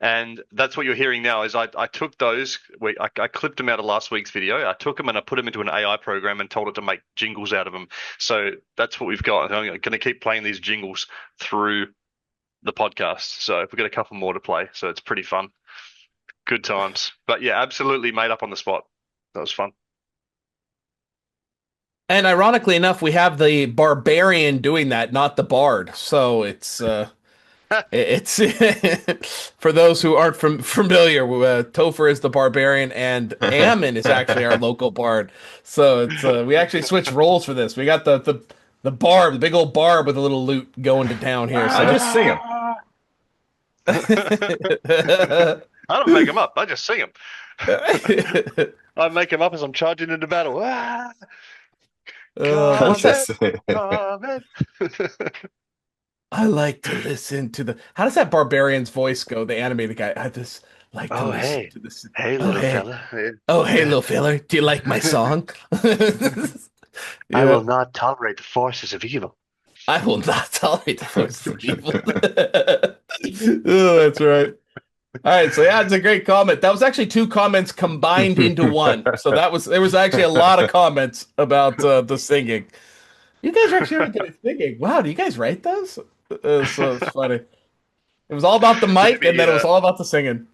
[SPEAKER 2] And that's what you're hearing now is I took those, I clipped them out of last week's video. I took them and I put them into an AI program and told it to make jingles out of them. So that's what we've got. I'm going to keep playing these jingles through the podcast. So we've got a couple more to play. So it's pretty fun. Good times. But yeah, absolutely made up on the spot. That was fun.
[SPEAKER 3] And ironically enough, we have the barbarian doing that, not the bard. So it's for those who aren't familiar, Topher is the barbarian, and Ammon is actually our local bard. So it's we actually switched roles for this. We got the barb, the big old barb with a little lute going to town here.
[SPEAKER 4] I just sing them.
[SPEAKER 2] I don't make them up. I just sing them. I make them up as I'm charging into battle. Ah,
[SPEAKER 3] Uh,
[SPEAKER 2] comment.
[SPEAKER 3] I like to listen to the. How does that barbarian's voice go? The animated guy. I just like to
[SPEAKER 2] Oh,
[SPEAKER 3] listen
[SPEAKER 2] hey.
[SPEAKER 3] to this.
[SPEAKER 2] Hey,
[SPEAKER 3] Oh,
[SPEAKER 2] little
[SPEAKER 3] hey.
[SPEAKER 2] fella. Yeah.
[SPEAKER 3] Oh, hey, little fella. Do you like my song?
[SPEAKER 2] I
[SPEAKER 3] Yeah.
[SPEAKER 2] will not tolerate the forces of evil.
[SPEAKER 3] I will not tolerate the forces of evil. Oh, that's right. All right, so yeah, it's a great comment. That was actually two comments combined into one. So there was actually a lot of comments about the singing. You guys are actually really good at singing. Wow, do you guys write those? So it's funny. It was all about the mic,
[SPEAKER 2] Maybe,
[SPEAKER 3] and then it was all about the singing.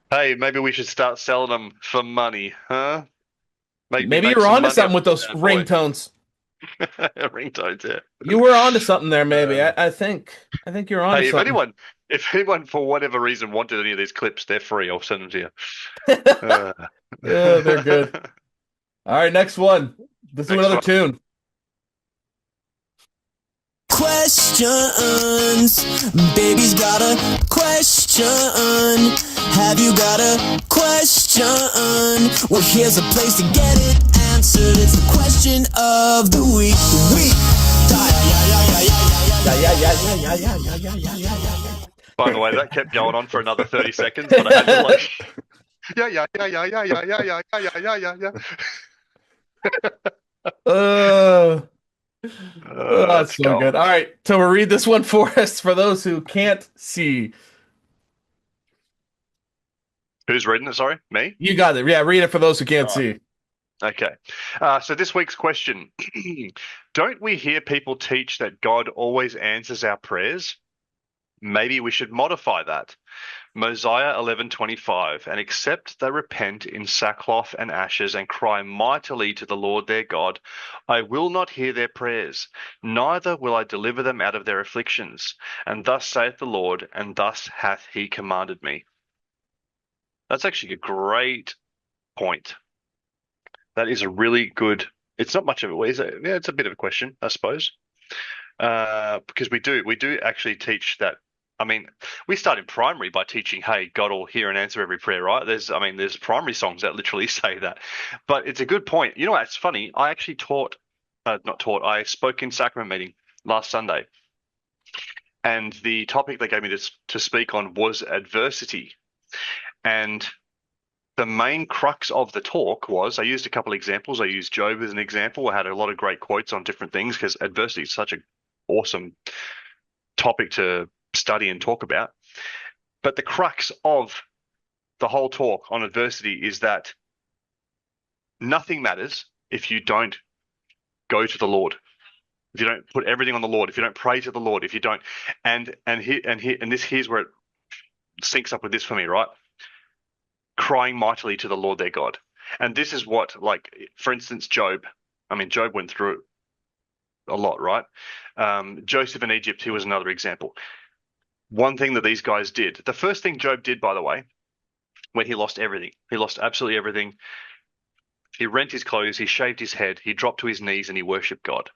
[SPEAKER 2] Hey, maybe we should start selling them for money, huh?
[SPEAKER 3] Maybe
[SPEAKER 2] make
[SPEAKER 3] you're
[SPEAKER 2] some
[SPEAKER 3] onto
[SPEAKER 2] money
[SPEAKER 3] something
[SPEAKER 2] off
[SPEAKER 3] with those
[SPEAKER 2] that boy.
[SPEAKER 3] ringtones.
[SPEAKER 2] Ringtones, yeah.
[SPEAKER 3] You were onto something there, maybe. I think you're onto
[SPEAKER 2] Hey,
[SPEAKER 3] something.
[SPEAKER 2] if anyone for whatever reason wanted any of these clips, they're free. I'll send them to you. Uh,
[SPEAKER 3] Yeah, they're good. All right, next one. This is
[SPEAKER 2] Next
[SPEAKER 3] another
[SPEAKER 2] one.
[SPEAKER 3] tune.
[SPEAKER 5] Questions. Baby's got a question. Have you got a question? Well, here's a place to get it answered. It's the question of the week.
[SPEAKER 2] By the way, that kept going on for another 30 seconds, but I had to like, yeah.
[SPEAKER 3] Uh, that's
[SPEAKER 2] Let's
[SPEAKER 3] so
[SPEAKER 2] go.
[SPEAKER 3] good. All right, so we'll read this one for us for those who can't see.
[SPEAKER 2] Who's reading it? Sorry, me?
[SPEAKER 3] You got it. Yeah, read it for those who can't see.
[SPEAKER 2] Okay. So this week's question. Don't we hear people teach that God always answers our prayers? Maybe we should modify that. Mosiah 11:25, and except they repent in sackcloth and ashes and cry mightily to the Lord their God, I will not hear their prayers, neither will I deliver them out of their afflictions. And thus saith the Lord, and thus hath he commanded me. That's actually a great point. That is a really good. It's not much of it. Yeah, it's a bit of a question, I suppose, because we do actually teach that. I mean, we start in primary by teaching, "Hey, God will hear and answer every prayer." Right? There's primary songs that literally say that. But it's a good point. You know, it's funny. I actually not taught. I spoke in sacrament meeting last Sunday, and the topic they gave me to speak on was adversity, and the main crux of the talk was I used a couple of examples. I used Job as an example. I had a lot of great quotes on different things because adversity is such an awesome topic to study and talk about. But the crux of the whole talk on adversity is that nothing matters if you don't go to the Lord. If you don't put everything on the Lord, if you don't pray to the Lord, if you don't, and here's where it syncs up with this for me, right? Crying mightily to the Lord their God. And this is what, like, for instance, Job. I mean, Job went through it a lot, right? Joseph in Egypt, he was another example. One thing that these guys did, the first thing Job did, by the way, when he lost everything, he lost absolutely everything. He rent his clothes, he shaved his head, he dropped to his knees and he worshipped God.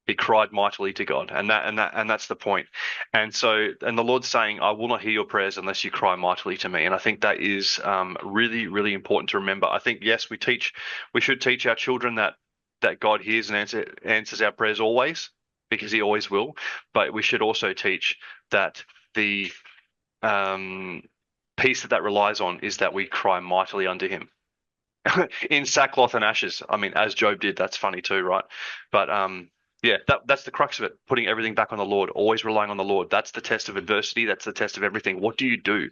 [SPEAKER 2] He cried mightily to God, and that's the point. And so, and the Lord's saying, "I will not hear your prayers unless you cry mightily to me." And I think that is really, really important to remember. I think yes, we should teach our children that God hears and answers our prayers always, because He always will. But we should also teach that the piece that relies on is that we cry mightily unto Him in sackcloth and ashes. I mean, as Job did. That's funny too, right? But yeah, that's the crux of it. Putting everything back on the Lord, always relying on the Lord. That's the test of adversity. That's the test of everything. What do you do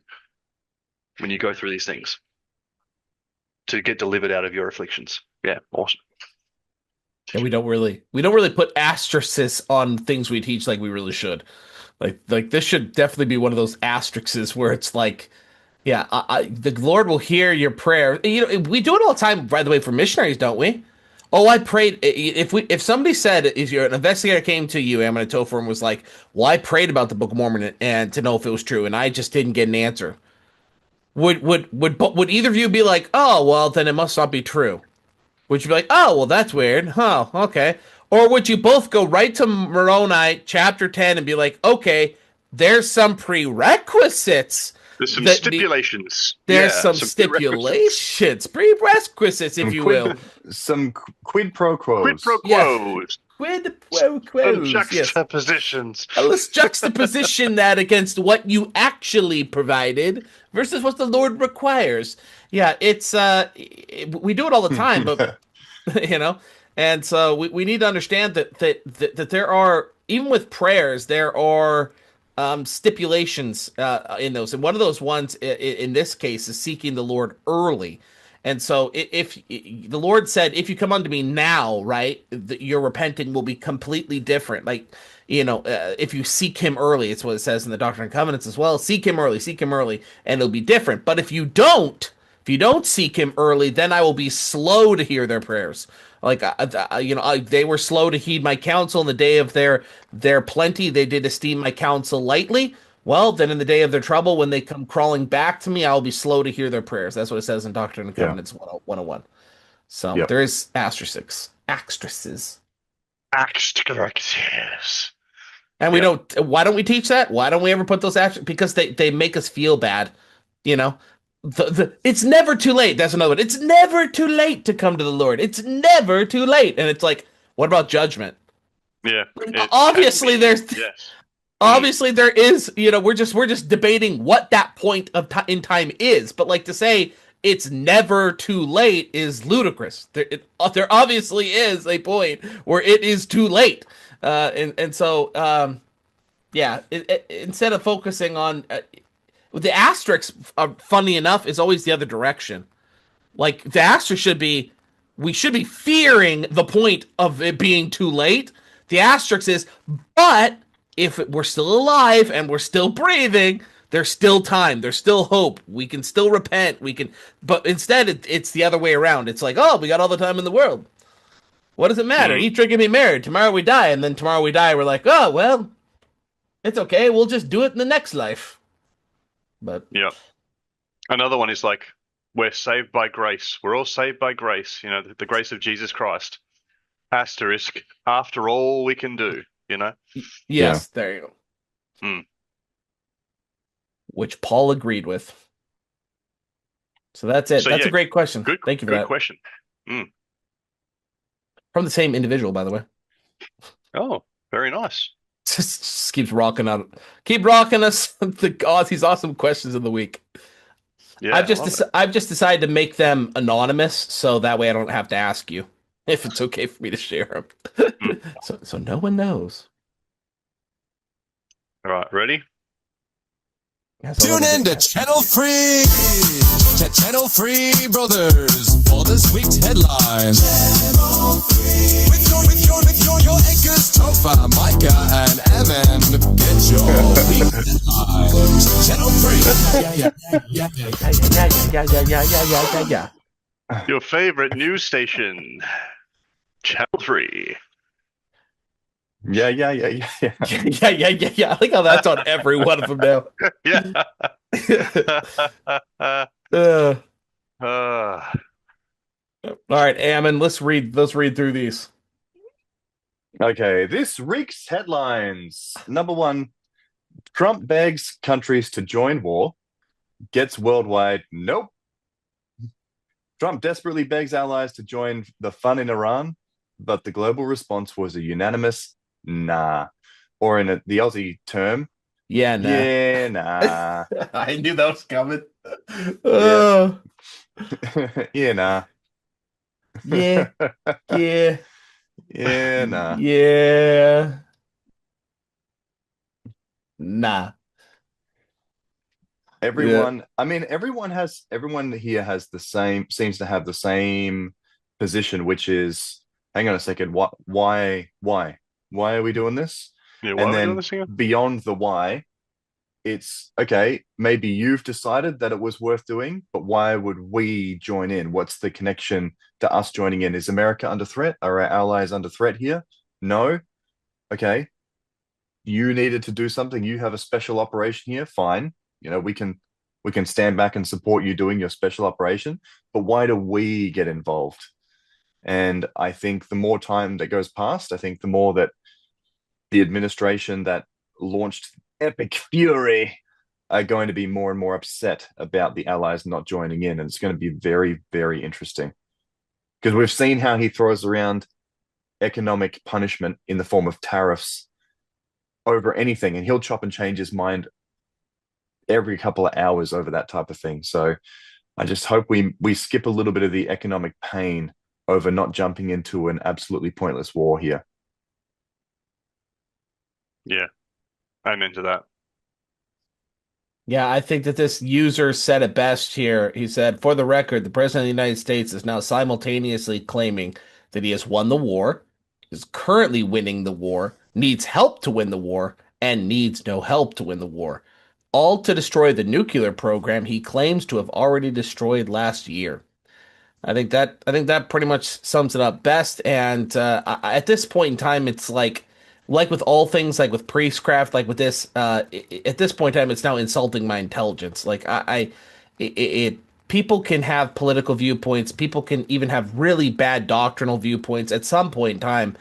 [SPEAKER 2] when you go through these things to get delivered out of your afflictions? Yeah, awesome.
[SPEAKER 3] And we don't really put asterisks on things we teach like we really should. Like this should definitely be one of those asterisks where it's like, yeah, the Lord will hear your prayer. You know, we do it all the time, by the way, for missionaries, don't we? Oh, I prayed. If somebody said, if an investigator came to you, Amon Topher, and was like, "Well, I prayed about the Book of Mormon and to know if it was true, and I just didn't get an answer," would either of you be like, "Oh, well, then it must not be true"? Would you be like, "Oh, well, that's weird, huh? Okay," or would you both go right to Moroni chapter 10 and be like, "Okay, there's some prerequisites."
[SPEAKER 2] There's some
[SPEAKER 3] that
[SPEAKER 2] stipulations.
[SPEAKER 3] There's
[SPEAKER 2] Yeah,
[SPEAKER 3] some
[SPEAKER 2] prerequisites.
[SPEAKER 3] prerequisites, if you will.
[SPEAKER 4] Some quid pro quos.
[SPEAKER 2] Quid pro quos.
[SPEAKER 3] Quid pro quos.
[SPEAKER 2] Some
[SPEAKER 3] Yes.
[SPEAKER 2] juxtapositions.
[SPEAKER 3] Let's juxtaposition that against what you actually provided versus what the Lord requires. Yeah, it's we do it all the time, but you know, and so we need to understand that there are, even with prayers, there are stipulations in those, and one of those ones in this case is seeking the Lord early. And so if the Lord said, "If you come unto me now," right, your repenting will be completely different. Like, you know, if you seek Him early, it's what it says in the Doctrine and Covenants as well. Seek Him early, and it'll be different. But if you don't seek Him early, then I will be slow to hear their prayers. Like, they were slow to heed my counsel in the day of their plenty. They did esteem my counsel lightly. Well, then in the day of their trouble, when they come crawling back to me, I'll be slow to hear their prayers. That's what it says in Doctrine and Covenants 101. So there is asterisks. And we don't. Why don't we teach that? Why don't we ever put those asterisks? Because they make us feel bad. You know, it's never too late. That's another one. It's never too late to come to the Lord. It's never too late. And it's like, what about judgment?
[SPEAKER 2] Yeah.
[SPEAKER 3] Obviously, there's.
[SPEAKER 2] Yes.
[SPEAKER 3] Obviously, there is, you know, we're just debating what that point of in time is, but like to say it's never too late is ludicrous. There obviously is a point where it is too late, and so yeah. Instead of focusing on the asterisk, funny enough, is always the other direction. Like the asterisk should be, we should be fearing the point of it being too late. The asterisk is, but if we're still alive and we're still breathing, there's still time. There's still hope. We can still repent. But instead, it's the other way around. It's like, oh, we got all the time in the world. What does it matter? Eat, drink, and be merry. Tomorrow we die, and then tomorrow we die. We're like, oh, well, it's okay. We'll just do it in the next life. But
[SPEAKER 2] yeah, another one is like, we're saved by grace. We're all saved by grace. You know, the grace of Jesus Christ. Asterisk. After all we can do. You know?
[SPEAKER 3] Yes, there you go. Which Paul agreed with. So that's it. That's a great question. Thank you for that.
[SPEAKER 2] Good question.
[SPEAKER 3] From the same individual, by the way.
[SPEAKER 2] Oh, very nice.
[SPEAKER 3] Just keeps rocking out. Keep rocking us these awesome questions of the week.
[SPEAKER 2] Yeah,
[SPEAKER 3] I've just decided to make them anonymous, so that way I don't have to ask you if it's okay for me to share them. So no one knows.
[SPEAKER 2] All right, ready?
[SPEAKER 6] Tune in to Channel Free, Channel Free Brothers for this week's headlines. Channel Free with your anchors Topher, Micah, and Evan. Get your week headlines. Channel Free.
[SPEAKER 3] Yeah.
[SPEAKER 2] Your favorite news station, Channel 3.
[SPEAKER 4] Yeah.
[SPEAKER 3] Yeah. I like how that's on every one of them now.
[SPEAKER 2] Yeah.
[SPEAKER 3] All right, Ammon, let's read through these.
[SPEAKER 4] Okay, this reeks headlines. Number one, Trump begs countries to join war, gets worldwide nope. Trump desperately begs allies to join the fun in Iran, but the global response was a unanimous nah. Or in the Aussie term,
[SPEAKER 3] Yeah, nah.
[SPEAKER 4] yeah, nah.
[SPEAKER 3] I knew that was coming.
[SPEAKER 4] Yeah.
[SPEAKER 3] Oh,
[SPEAKER 4] Yeah, nah.
[SPEAKER 3] yeah, yeah,
[SPEAKER 4] Yeah, nah.
[SPEAKER 3] yeah. Nah. Yeah.
[SPEAKER 4] Everyone here has seems to have the same position, which is, hang on a second, why are we doing this?
[SPEAKER 2] Yeah, why
[SPEAKER 4] And
[SPEAKER 2] are we doing
[SPEAKER 4] then
[SPEAKER 2] this again?
[SPEAKER 4] beyond the why, it's okay, maybe you've decided that it was worth doing, but why would we join in? What's the connection to us joining in? Is America under threat? Are our allies under threat here? No. Okay. You needed to do something. You have a special operation here. Fine. We can stand back and support you doing your special operation. But why do we get involved? And I think the more time that goes past, I think the more that the administration that launched Epic Fury are going to be more and more upset about the allies not joining in. And it's going to be very, very interesting because we've seen how he throws around economic punishment in the form of tariffs over anything, and he'll chop and change his mind every couple of hours over that type of thing. So I just hope we skip a little bit of the economic pain over not jumping into an absolutely pointless war here.
[SPEAKER 2] Yeah, amen to that.
[SPEAKER 3] Yeah, I think that this user said it best here. He said, for the record, the President of the United States is now simultaneously claiming that he has won the war, is currently winning the war, needs help to win the war, and needs no help to win the war. All to destroy the nuclear program he claims to have already destroyed last year. I think that pretty much sums it up best. And at this point in time, it's like with all things, like with priestcraft, like with this. At this point in time, it's now insulting my intelligence. It people can have political viewpoints. People can even have really bad doctrinal viewpoints. At some point in time,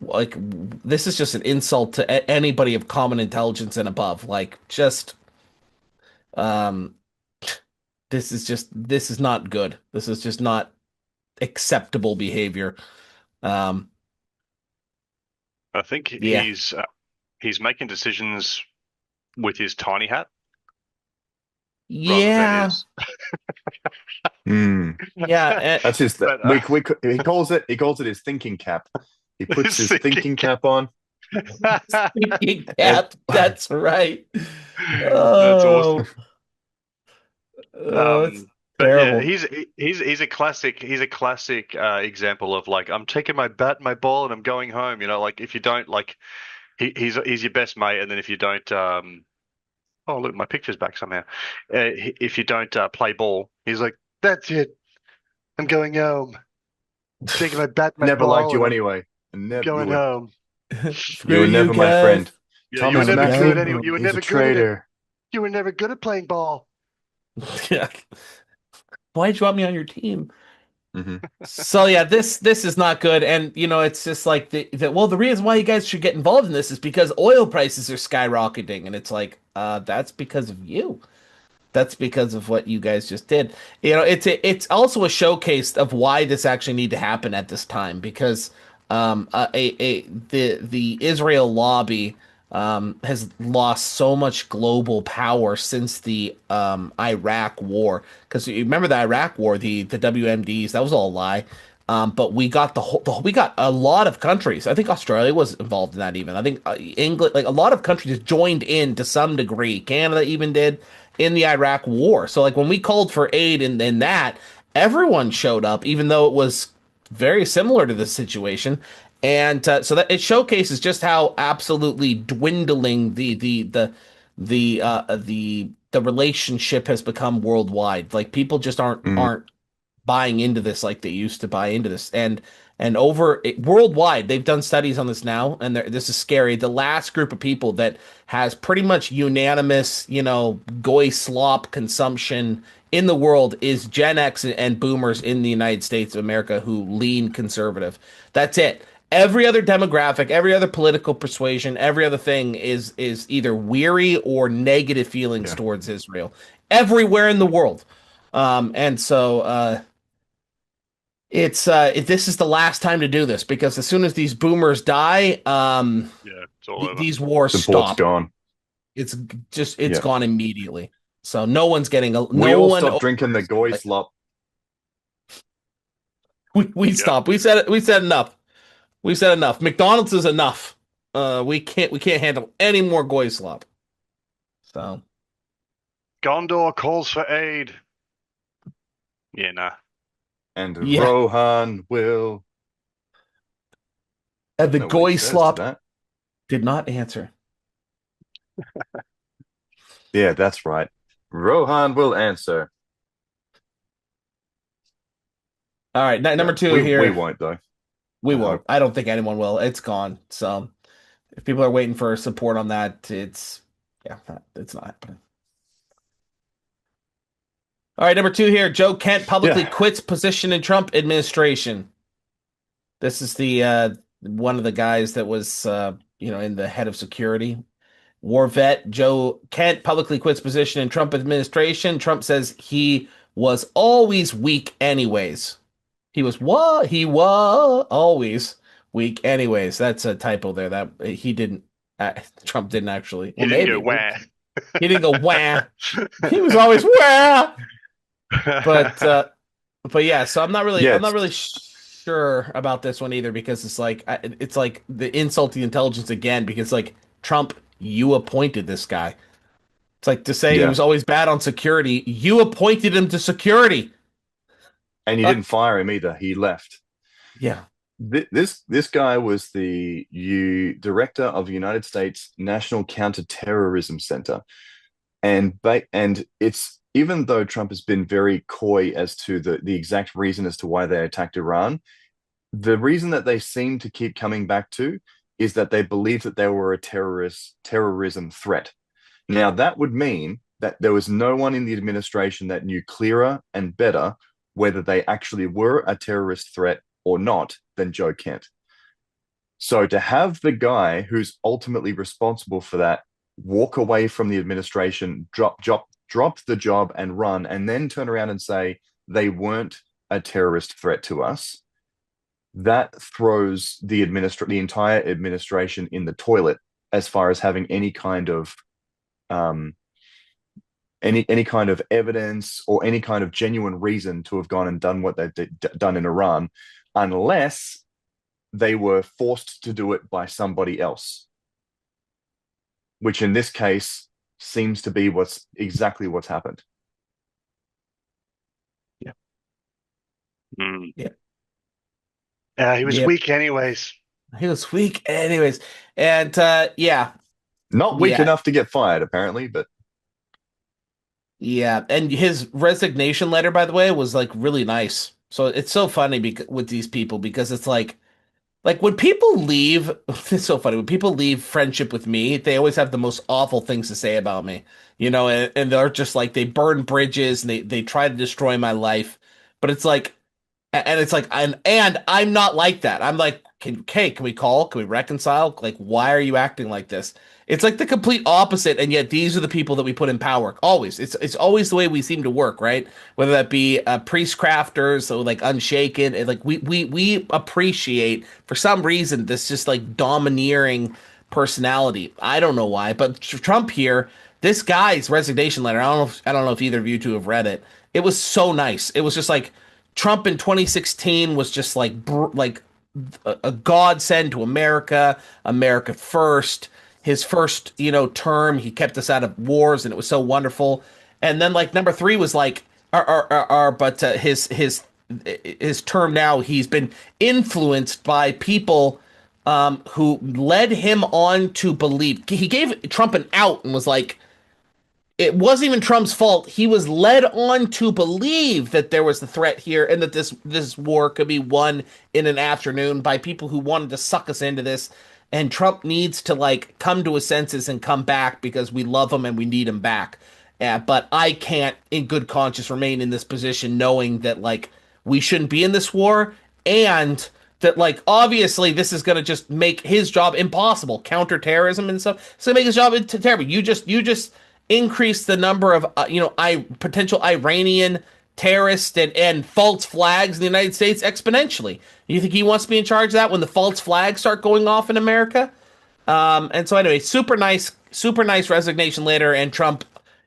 [SPEAKER 3] like this is just an insult to anybody of common intelligence and above. Like just um, this is not good. This is just not acceptable behavior. Um,
[SPEAKER 2] I think
[SPEAKER 3] yeah,
[SPEAKER 2] he's making decisions with his tiny hat rather than
[SPEAKER 3] yeah,
[SPEAKER 2] his.
[SPEAKER 3] yeah. And
[SPEAKER 4] That's his.
[SPEAKER 2] But
[SPEAKER 4] He calls it his thinking cap. He puts
[SPEAKER 2] his
[SPEAKER 4] his thinking cap on.
[SPEAKER 3] thinking
[SPEAKER 4] And
[SPEAKER 3] cap. That's right.
[SPEAKER 2] That's
[SPEAKER 3] Oh,
[SPEAKER 2] awesome.
[SPEAKER 3] oh, it's
[SPEAKER 2] But yeah,
[SPEAKER 3] terrible.
[SPEAKER 2] he's a classic. He's a classic example of like, I'm taking my bat, and my ball, and I'm going home. You know, like if you don't like, he's your best mate, and then if you don't, oh look, my picture's back somehow. If you don't play ball, he's like, that's it. I'm going home. Taking my bat, my
[SPEAKER 4] never liked
[SPEAKER 2] ball,
[SPEAKER 4] you
[SPEAKER 2] and I'm
[SPEAKER 4] anyway. And never,
[SPEAKER 2] going home.
[SPEAKER 4] you
[SPEAKER 3] Screw
[SPEAKER 4] were
[SPEAKER 3] you,
[SPEAKER 4] never my
[SPEAKER 3] Kev.
[SPEAKER 4] friend.
[SPEAKER 2] Yeah, you were
[SPEAKER 4] Thomas
[SPEAKER 2] never
[SPEAKER 4] Mackey,
[SPEAKER 2] good anyway. You were
[SPEAKER 4] he's a
[SPEAKER 2] never good at it.
[SPEAKER 4] traitor.
[SPEAKER 2] You were never good at playing ball.
[SPEAKER 3] Why'd you want me on your team?
[SPEAKER 4] Hmm.
[SPEAKER 3] So yeah, this is not good, and it's just like the reason why you guys should get involved in this is because oil prices are skyrocketing, and it's like that's because of you. That's because of what you guys just did. It's also a showcase of why this actually need to happen at this time because the Israel lobby has lost so much global power since the Iraq War. Because you remember the Iraq War, the WMDs, that was all a lie. But we got we got a lot of countries. I think Australia was involved in that even. I think England, like a lot of countries joined in to some degree. Canada even did in the Iraq War. So like when we called for aid in that, everyone showed up, even though it was very similar to this situation. And so that it showcases just how absolutely dwindling the relationship has become worldwide. Like people just aren't buying into this like they used to buy into this. And worldwide, they've done studies on this now, and this is scary. The last group of people that has pretty much unanimous, goy slop consumption in the world is Gen X and boomers in the United States of America who lean conservative. That's it. Every other demographic, every other political persuasion, every other thing is either weary or negative feelings
[SPEAKER 4] Yeah.
[SPEAKER 3] towards Israel everywhere in the world. And so this is the last time to do this because as soon as these boomers die,
[SPEAKER 2] Yeah, it's all over.
[SPEAKER 3] these wars
[SPEAKER 4] Support's
[SPEAKER 3] stop.
[SPEAKER 4] gone.
[SPEAKER 3] It's
[SPEAKER 4] Yeah.
[SPEAKER 3] gone immediately. So no one's getting
[SPEAKER 4] We
[SPEAKER 3] no
[SPEAKER 4] all
[SPEAKER 3] one
[SPEAKER 4] stopped drinking the goy slop.
[SPEAKER 3] we stopped. We said enough. We said enough. McDonald's is enough. We can't handle any more goy slop. So
[SPEAKER 2] Gondor calls for aid. Yeah, nah.
[SPEAKER 4] And
[SPEAKER 3] Yeah.
[SPEAKER 4] Rohan will.
[SPEAKER 3] and the
[SPEAKER 4] know what
[SPEAKER 3] goy
[SPEAKER 4] he says to
[SPEAKER 3] slop
[SPEAKER 4] that.
[SPEAKER 3] did not answer.
[SPEAKER 4] Yeah, that's right. Rohan will answer.
[SPEAKER 3] All right, number two
[SPEAKER 4] we,
[SPEAKER 3] here.
[SPEAKER 4] We won't though.
[SPEAKER 3] We
[SPEAKER 4] No.
[SPEAKER 3] won't. I don't think anyone will. It's gone. So if people are waiting for support on that, it's not happening. All right, number two here. Joe Kent publicly
[SPEAKER 4] Yeah.
[SPEAKER 3] quits position in Trump administration. This is the one of the guys that was in the head of security. War vet Joe Kent publicly quits position in Trump administration. Trump says he was always weak anyways. He was always weak anyways. That's a typo there. That he didn't. Trump didn't actually.
[SPEAKER 2] He
[SPEAKER 3] Well,
[SPEAKER 2] didn't
[SPEAKER 3] maybe.
[SPEAKER 2] go wah.
[SPEAKER 3] He didn't go wah. He was always wah. But yeah. So I'm not really.
[SPEAKER 4] Yeah,
[SPEAKER 3] I'm not really sure about this one either because it's like the insult to the intelligence again because like Trump, you appointed this guy. It's like to say he
[SPEAKER 4] Yeah.
[SPEAKER 3] was always bad on security. You appointed him to security.
[SPEAKER 4] And you didn't fire him either. He left.
[SPEAKER 3] Yeah.
[SPEAKER 4] This guy was the director of the United States National Counterterrorism Center, and it's even though Trump has been very coy as to the exact reason as to why they attacked Iran, the reason that they seem to keep coming back to is that they believe that they were a terrorism threat. Now that would mean that there was no one in the administration that knew clearer and better whether they actually were a terrorist threat or not than Joe Kent. So to have the guy who's ultimately responsible for that walk away from the administration, drop the job and run, and then turn around and say they weren't a terrorist threat to us, that throws the entire administration in the toilet as far as having any kind of any kind of evidence or any kind of genuine reason to have gone and done what they've done in Iran, unless they were forced to do it by somebody else, which in this case seems to be exactly what's happened.
[SPEAKER 3] Yeah.
[SPEAKER 2] Mm.
[SPEAKER 3] Yeah.
[SPEAKER 2] He was
[SPEAKER 3] Yep.
[SPEAKER 2] weak anyways.
[SPEAKER 3] He was weak anyways. And yeah.
[SPEAKER 4] Not weak
[SPEAKER 3] Yeah.
[SPEAKER 4] enough to get fired, apparently, but
[SPEAKER 3] Yeah. And his resignation letter, by the way, was like really nice. So it's so funny with these people because it's like when people leave, it's so funny. When people leave friendship with me, they always have the most awful things to say about me, and they're just like, they burn bridges and they try to destroy my life. But it's like, and it's like, and I'm not like that. I'm like, can we call? Can we reconcile? Like, why are you acting like this? It's like the complete opposite, and yet these are the people that we put in power. Always, it's always the way we seem to work, right? Whether that be priest crafters, so like Unshaken, and like we appreciate for some reason this just like domineering personality. I don't know why, but Trump here, this guy's resignation letter. I don't know if either of you two have read it. It was so nice. It was just like Trump in 2016 was just like a godsend to America, America first. His first, term, he kept us out of wars, and it was so wonderful. And then like number three was like, his term now, he's been influenced by people who led him on to believe. He gave Trump an out and was like, it wasn't even Trump's fault. He was led on to believe that there was the threat here and that this war could be won in an afternoon by people who wanted to suck us into this. And Trump needs to like come to his senses and come back because we love him and we need him back. But I can't, in good conscience, remain in this position knowing that like we shouldn't be in this war and that like obviously this is going to just make his job impossible, counterterrorism and stuff. It's going to make his job terrible. You just increase the number of potential Iranian terrorists and false flags in the United States exponentially. You think he wants to be in charge of that when the false flags start going off in America? And so anyway, super nice resignation letter, and Trump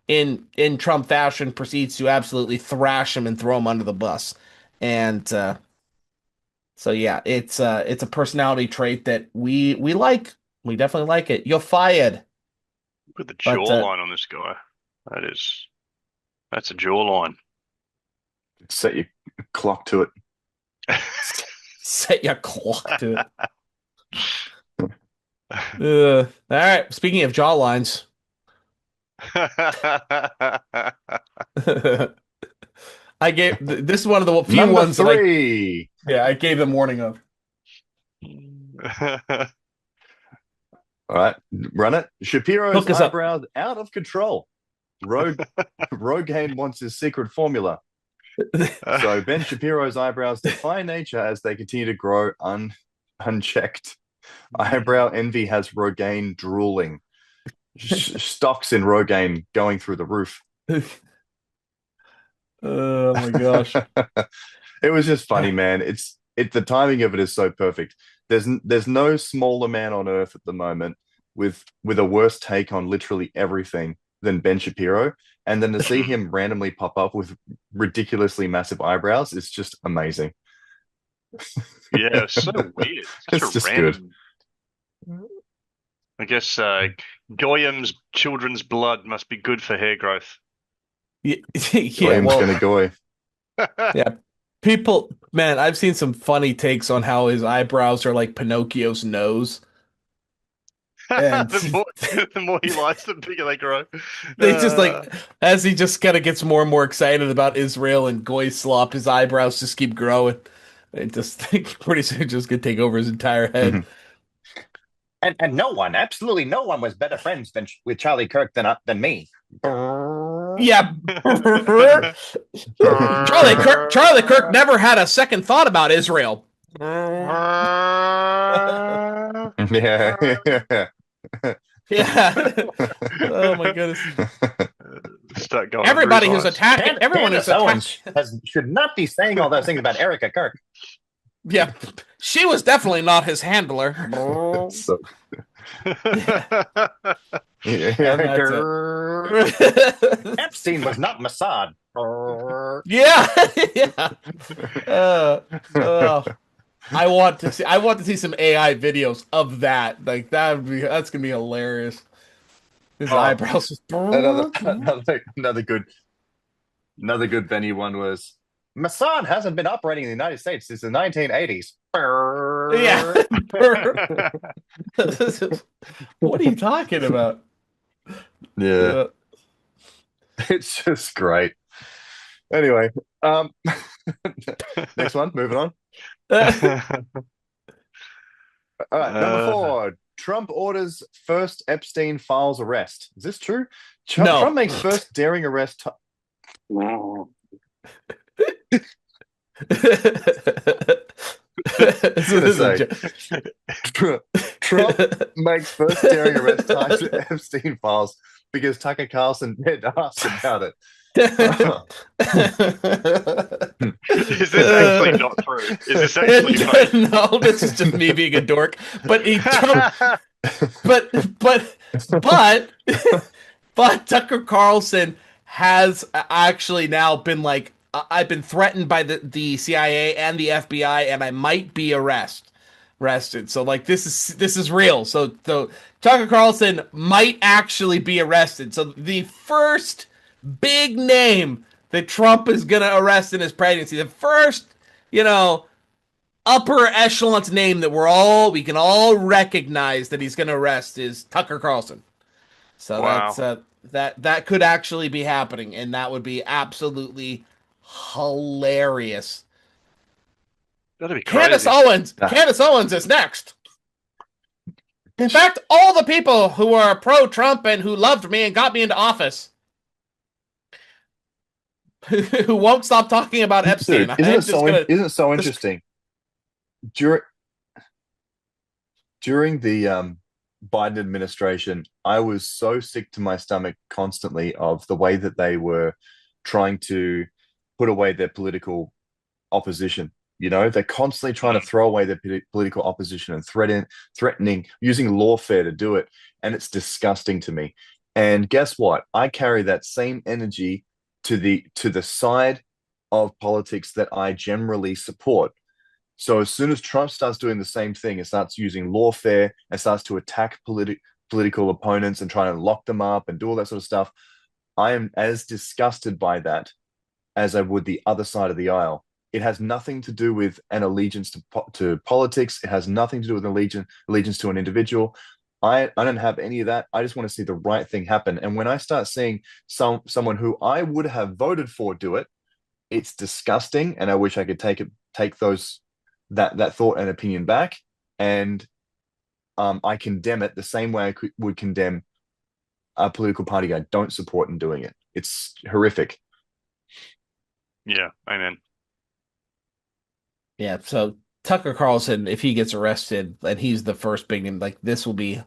[SPEAKER 3] in Trump fashion proceeds to absolutely thrash him and throw him under the bus. And so yeah, it's a personality trait that we like. We definitely like it. You're fired.
[SPEAKER 2] Look at the
[SPEAKER 3] But,
[SPEAKER 2] jawline on this guy. That's a jawline.
[SPEAKER 4] Set your clock to it.
[SPEAKER 3] Set your clock to it. All right. Speaking of jawlines, I gave this is one of the few
[SPEAKER 4] Number
[SPEAKER 3] ones
[SPEAKER 4] three.
[SPEAKER 3] I gave them warning of.
[SPEAKER 4] All right, run it. Shapiro's
[SPEAKER 3] Hook us up.
[SPEAKER 4] eyebrows out of control. Rogaine wants his secret formula. So Ben Shapiro's eyebrows defy nature as they continue to grow unchecked. Eyebrow envy has Rogaine drooling. Stocks in Rogaine going through the roof.
[SPEAKER 3] Oh my gosh.
[SPEAKER 4] It was just funny, man. The timing of it is so perfect. There's no smaller man on earth at the moment with a worse take on literally everything than Ben Shapiro. And then to see him randomly pop up with ridiculously massive eyebrows is just amazing.
[SPEAKER 2] Yeah, it's so weird. Such
[SPEAKER 4] It's
[SPEAKER 2] a
[SPEAKER 4] just
[SPEAKER 2] random. I guess Goyam's children's blood must be good for hair growth.
[SPEAKER 3] Yeah,
[SPEAKER 4] William's
[SPEAKER 3] well,
[SPEAKER 4] gonna go.
[SPEAKER 3] yeah. People, man, I've seen some funny takes on how his eyebrows are like Pinocchio's nose. And
[SPEAKER 2] the more he lies, the bigger they grow.
[SPEAKER 3] they just like, as he just kind of gets more and more excited about Israel and Goy slop, his eyebrows just keep growing. It just pretty soon just gonna take over his entire head.
[SPEAKER 4] Mhm.
[SPEAKER 7] And no one, absolutely no one, was better friends with Charlie Kirk than me.
[SPEAKER 3] Yeah. Charlie Kirk never had a second thought about Israel.
[SPEAKER 4] Yeah.
[SPEAKER 3] Yeah. Oh my goodness.
[SPEAKER 2] Start going
[SPEAKER 3] Everybody
[SPEAKER 2] over
[SPEAKER 3] who's
[SPEAKER 2] his eyes.
[SPEAKER 3] attacking, everyone who's
[SPEAKER 7] Candace
[SPEAKER 3] attacking.
[SPEAKER 7] Owens should not be saying all those things about Erica Kirk.
[SPEAKER 3] Yeah, she was definitely not his handler.
[SPEAKER 4] So, yeah.
[SPEAKER 3] That's
[SPEAKER 7] Epstein was not Mossad.
[SPEAKER 3] yeah, yeah. I want to see some AI videos of that. Like that's gonna be hilarious. His eyebrows just
[SPEAKER 4] Another good Benny one was
[SPEAKER 7] Mossad hasn't been operating in the United States since the 1980s.
[SPEAKER 3] yeah. What are you talking about?
[SPEAKER 4] yeah. It's just great. Anyway, next one, moving on. All right, number 4. Trump orders first Epstein files arrest. Is this true?
[SPEAKER 3] No.
[SPEAKER 4] Trump makes first daring arrest. Trump makes first daring arrest tied to Epstein files because Tucker Carlson did ask about it.
[SPEAKER 2] Is this actually not true? Is this actually fake?
[SPEAKER 3] No, this is just me being a dork. But but Tucker Carlson has actually now been like, I've been threatened by the CIA and the FBI, and I might be arrested. So like this is real. So Tucker Carlson might actually be arrested. So the first big name that Trump is gonna arrest in his presidency, the first, upper echelon's name that we can all recognize that he's gonna arrest is Tucker Carlson. So
[SPEAKER 2] Wow.
[SPEAKER 3] that's that could actually be happening, and that would be absolutely hilarious.
[SPEAKER 2] That'd be crazy.
[SPEAKER 3] Candace Owens is next. In fact, all the people who are pro-Trump and who loved me and got me into office, who won't stop talking about Epstein.
[SPEAKER 4] Dude, isn't it so interesting during during the Biden administration, I was so sick to my stomach constantly of the way that they were trying to put away their political opposition. You know, they're constantly trying to throw away their political opposition and threatening, using lawfare to do it, and it's disgusting to me. And guess what? I carry that same energy to the side of politics that I generally support. So as soon as Trump starts doing the same thing and starts using lawfare and starts to attack political opponents and trying to lock them up and do all that sort of stuff, I am as disgusted by that as I would the other side of the aisle. It has nothing to do with an allegiance to politics. It has nothing to do with an allegiance to an individual. I don't have any of that. I just want to see the right thing happen. And when I start seeing someone who I would have voted for do it, it's disgusting. And I wish I could take that thought and opinion back. And I condemn it the same way would condemn a political party I don't support in doing it. It's horrific.
[SPEAKER 2] Yeah, amen.
[SPEAKER 3] Yeah, so Tucker Carlson, if he gets arrested and he's the first big name, like this will be,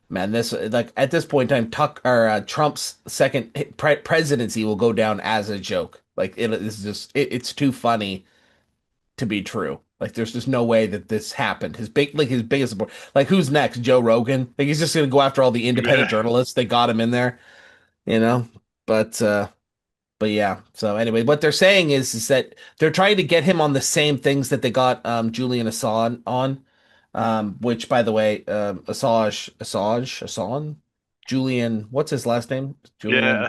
[SPEAKER 3] man, this like at this point in time, Trump's second presidency will go down as a joke. Like it is just it's too funny to be true. Like there's just no way that this happened. His biggest support. Like who's next? Joe Rogan? Like he's just gonna go after all the independent
[SPEAKER 2] Yeah.
[SPEAKER 3] journalists. They got him in there, you know. But yeah. So anyway, what they're saying is that they're trying to get him on the same things that they got Julian Assange on, which by the way, Assange, Julian, what's his last name? Julian
[SPEAKER 2] Yeah,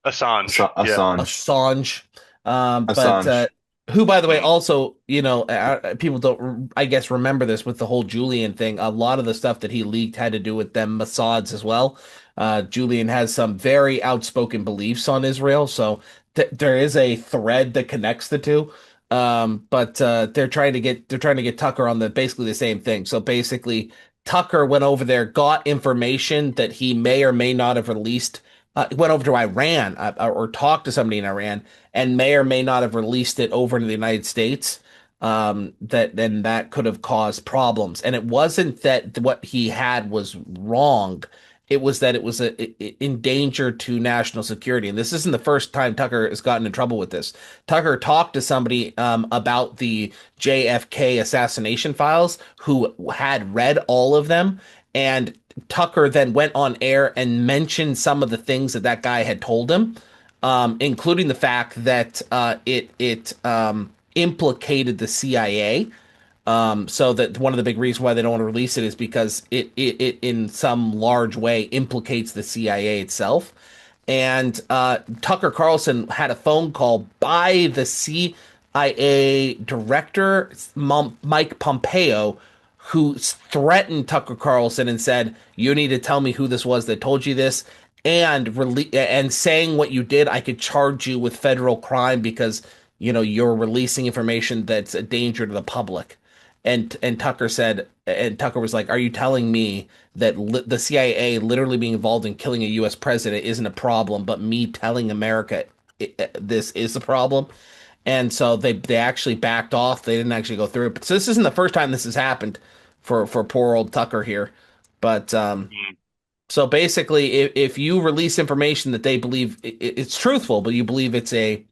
[SPEAKER 2] Assange. Yeah.
[SPEAKER 4] Assange.
[SPEAKER 3] Assange. But
[SPEAKER 4] Assange.
[SPEAKER 3] who, by the way, also, you know, people don't, I guess, remember this with the whole Julian thing. A lot of the stuff that he leaked had to do with them Mossads as well. Julian has some very outspoken beliefs on Israel, so there is a thread that connects the two. But they're trying to get Tucker on the basically the same thing. So basically, Tucker went over there, got information that he may or may not have released. Went over to Iran or talked to somebody in Iran and may or may not have released it over to the United States. That could have caused problems. And it wasn't that what he had was wrong. It was that it was in danger to national security. And this isn't the first time Tucker has gotten in trouble with this. Tucker talked to somebody about the JFK assassination files who had read all of them. And Tucker then went on air and mentioned some of the things that guy had told him, including the fact that it implicated the CIA. So that one of the big reasons why they don't want to release it is because it in some large way implicates the CIA itself. And Tucker Carlson had a phone call by the CIA director, Mike Pompeo, who threatened Tucker Carlson and said, "You need to tell me who this was that told you this." And saying what you did, I could charge you with federal crime because you're releasing information that's a danger to the public. And Tucker said, and Tucker was like, "Are you telling me that the CIA literally being involved in killing a U.S. president isn't a problem, but me telling America this is a problem?" And so they actually backed off. They didn't actually go through it. But so this isn't the first time this has happened for poor old Tucker here. But so basically, if you release information that they believe it's truthful, but you believe it's a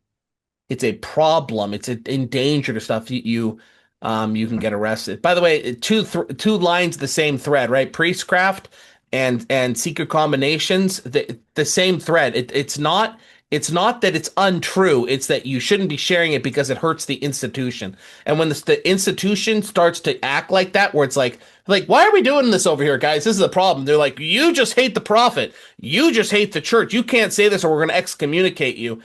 [SPEAKER 3] problem, it's in danger to stuff, you can get arrested. By the way, two lines of the same thread, right? Priestcraft and secret combinations, the same thread. It's not that it's untrue. It's that you shouldn't be sharing it because it hurts the institution. And when the institution starts to act like that, where it's like, why are we doing this over here, guys? This is a problem. They're like, you just hate the prophet. You just hate the church. You can't say this or we're going to excommunicate you.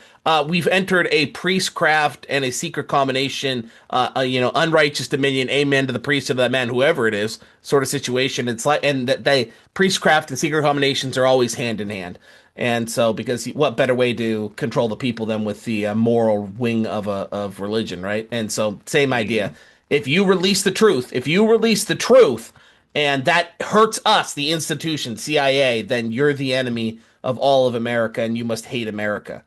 [SPEAKER 3] We've entered a priestcraft and a secret combination, unrighteous dominion, amen to the priest of that man, whoever it is, sort of situation. It's like, and that priestcraft and secret combinations are always hand in hand. And so, because what better way to control the people than with the moral wing of religion, right? And so, same idea. If you release the truth, and that hurts us, the institution, CIA, then you're the enemy of all of America, and you must hate America.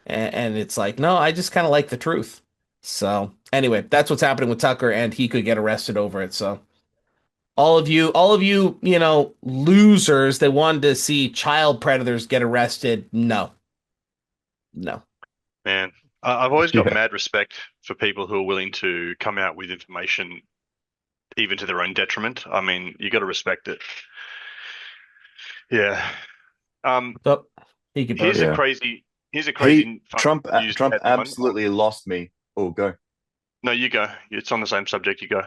[SPEAKER 3] And it's like, no, I just kind of like the truth. So anyway, that's what's happening with Tucker, and he could get arrested over it. So all of you, losers that wanted to see child predators get arrested, no, no.
[SPEAKER 2] Man, I've always got
[SPEAKER 4] Yeah.
[SPEAKER 2] mad respect for people who are willing to come out with information even to their own detriment. I mean, you got to respect it. Yeah.
[SPEAKER 3] So he could
[SPEAKER 2] Here's
[SPEAKER 3] vote.
[SPEAKER 2] a
[SPEAKER 4] Yeah.
[SPEAKER 2] crazy fun
[SPEAKER 4] Trump
[SPEAKER 2] news
[SPEAKER 4] Trump
[SPEAKER 2] headline.
[SPEAKER 4] absolutely lost me. Oh, go.
[SPEAKER 2] No, you go. It's on the same subject. You go.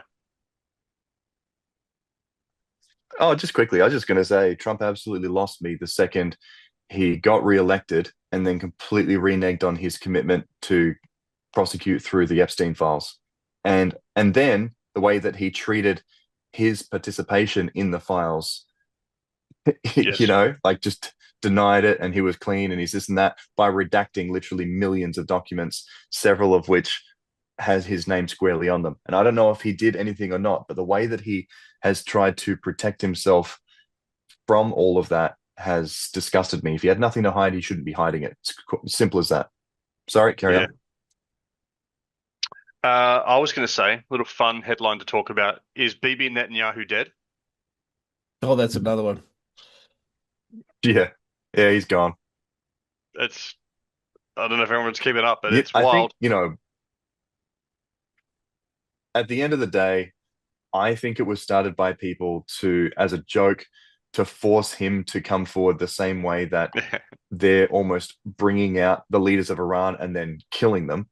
[SPEAKER 4] Oh, just quickly, I was just going to say Trump absolutely lost me the second he got reelected and then completely reneged on his commitment to prosecute through the Epstein files. And then the way that he treated his participation in the files,
[SPEAKER 2] Yes.
[SPEAKER 4] like just denied it and he was clean and he's this and that by redacting literally millions of documents, several of which has his name squarely on them. And I don't know if he did anything or not, but the way that he has tried to protect himself from all of that has disgusted me. If he had nothing to hide, he shouldn't be hiding it. It's simple as that. Sorry, carry
[SPEAKER 2] Yeah.
[SPEAKER 4] on.
[SPEAKER 2] I was going to say, a little fun headline to talk about is Bibi Netanyahu dead?
[SPEAKER 3] Oh, that's another one.
[SPEAKER 4] Yeah. Yeah, he's gone.
[SPEAKER 2] It's I don't know if everyone's keeping up, but
[SPEAKER 4] Yeah,
[SPEAKER 2] it's
[SPEAKER 4] I
[SPEAKER 2] wild.
[SPEAKER 4] think, at the end of the day, I think it was started by people as a joke, to force him to come forward the same way that they're almost bringing out the leaders of Iran and then killing them.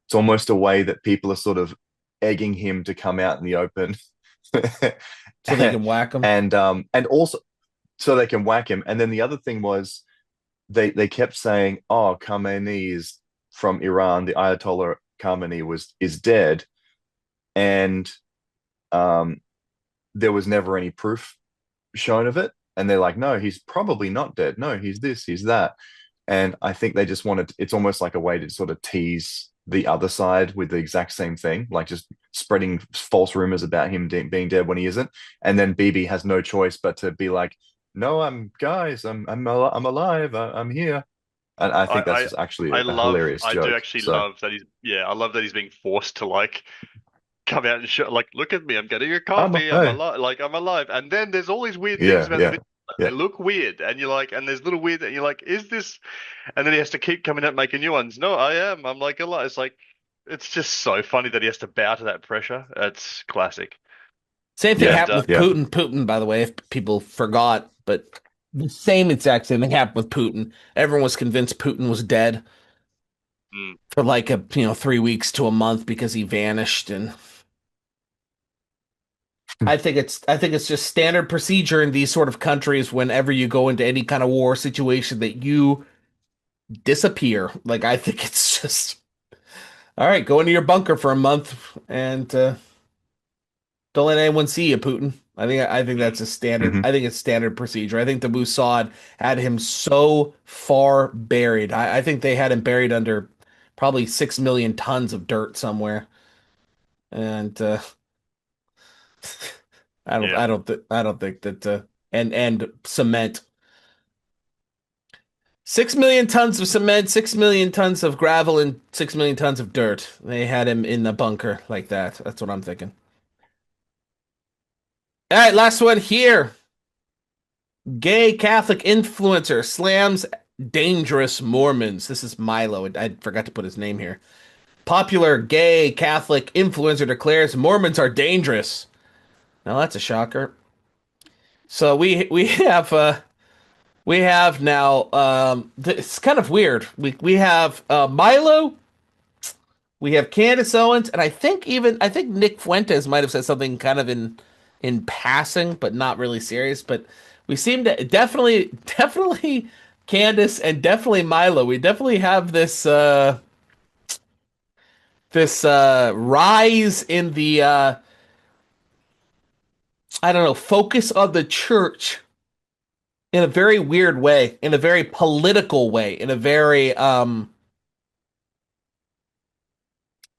[SPEAKER 4] It's almost a way that people are sort of egging him to come out in the open.
[SPEAKER 3] So they can whack him.
[SPEAKER 4] And also so they can whack him. And then the other thing was they kept saying, "Oh, Khamenei is from Iran. The Ayatollah Khamenei is dead," and there was never any proof shown of it. And they're like, "No, he's probably not dead. No, he's this, he's that." And I think they just wanted. It's almost like a way to sort of tease the other side with the exact same thing, like just spreading false rumors about him being dead when he isn't. And then Bibi has no choice but to be like, "No, I'm alive. I'm here." And I think that's just actually a hilarious joke.
[SPEAKER 2] do actually
[SPEAKER 4] So,
[SPEAKER 2] love that I love that he's being forced to like come out and show, like, look at me, I'm getting a
[SPEAKER 4] I'm
[SPEAKER 2] coffee,
[SPEAKER 4] hey.
[SPEAKER 2] I'm alive, like I'm alive. And then there's all these weird
[SPEAKER 4] Yeah,
[SPEAKER 2] things about
[SPEAKER 4] yeah,
[SPEAKER 2] the video.
[SPEAKER 4] yeah.
[SPEAKER 2] They look weird, and you're like, and there's little weird, and you're like, is this? And then he has to keep coming out making new ones. No, I'm like alive. It's like, it's just so funny that he has to bow to that pressure. It's classic.
[SPEAKER 3] Same thing
[SPEAKER 4] Yeah,
[SPEAKER 3] happened with
[SPEAKER 4] yeah.
[SPEAKER 3] Putin. Putin, by the way, if people forgot, but the same exact same thing happened with Putin. Everyone was convinced Putin was dead
[SPEAKER 2] Mm.
[SPEAKER 3] for like 3 weeks to a month because he vanished, and I think it's just standard procedure in these sort of countries whenever you go into any kind of war situation that you disappear. Like, I think it's just all right, go into your bunker for a month and don't let anyone see you, Putin. I think that's a standard.
[SPEAKER 4] Mhm.
[SPEAKER 3] I think it's standard procedure. I think the Mossad had him so far buried. I think they had him buried under probably 6 million tons of dirt somewhere. And
[SPEAKER 2] Yeah.
[SPEAKER 3] I don't think that and cement. 6 million tons of cement, 6 million tons of gravel, and 6 million tons of dirt. They had him in the bunker like that. That's what I'm thinking. All right, last one here. Gay Catholic influencer slams dangerous Mormons. This is Milo. I forgot to put his name here. Popular gay Catholic influencer declares Mormons are dangerous. Now that's a shocker. So we have now it's kind of weird. We have Milo, we have Candace Owens, and I think Nick Fuentes might have said something kind of in passing, but not really serious. But we seem to definitely Candace and definitely Milo. We definitely have this rise in the I don't know, focus of the church in a very weird way, in a very political way, in a very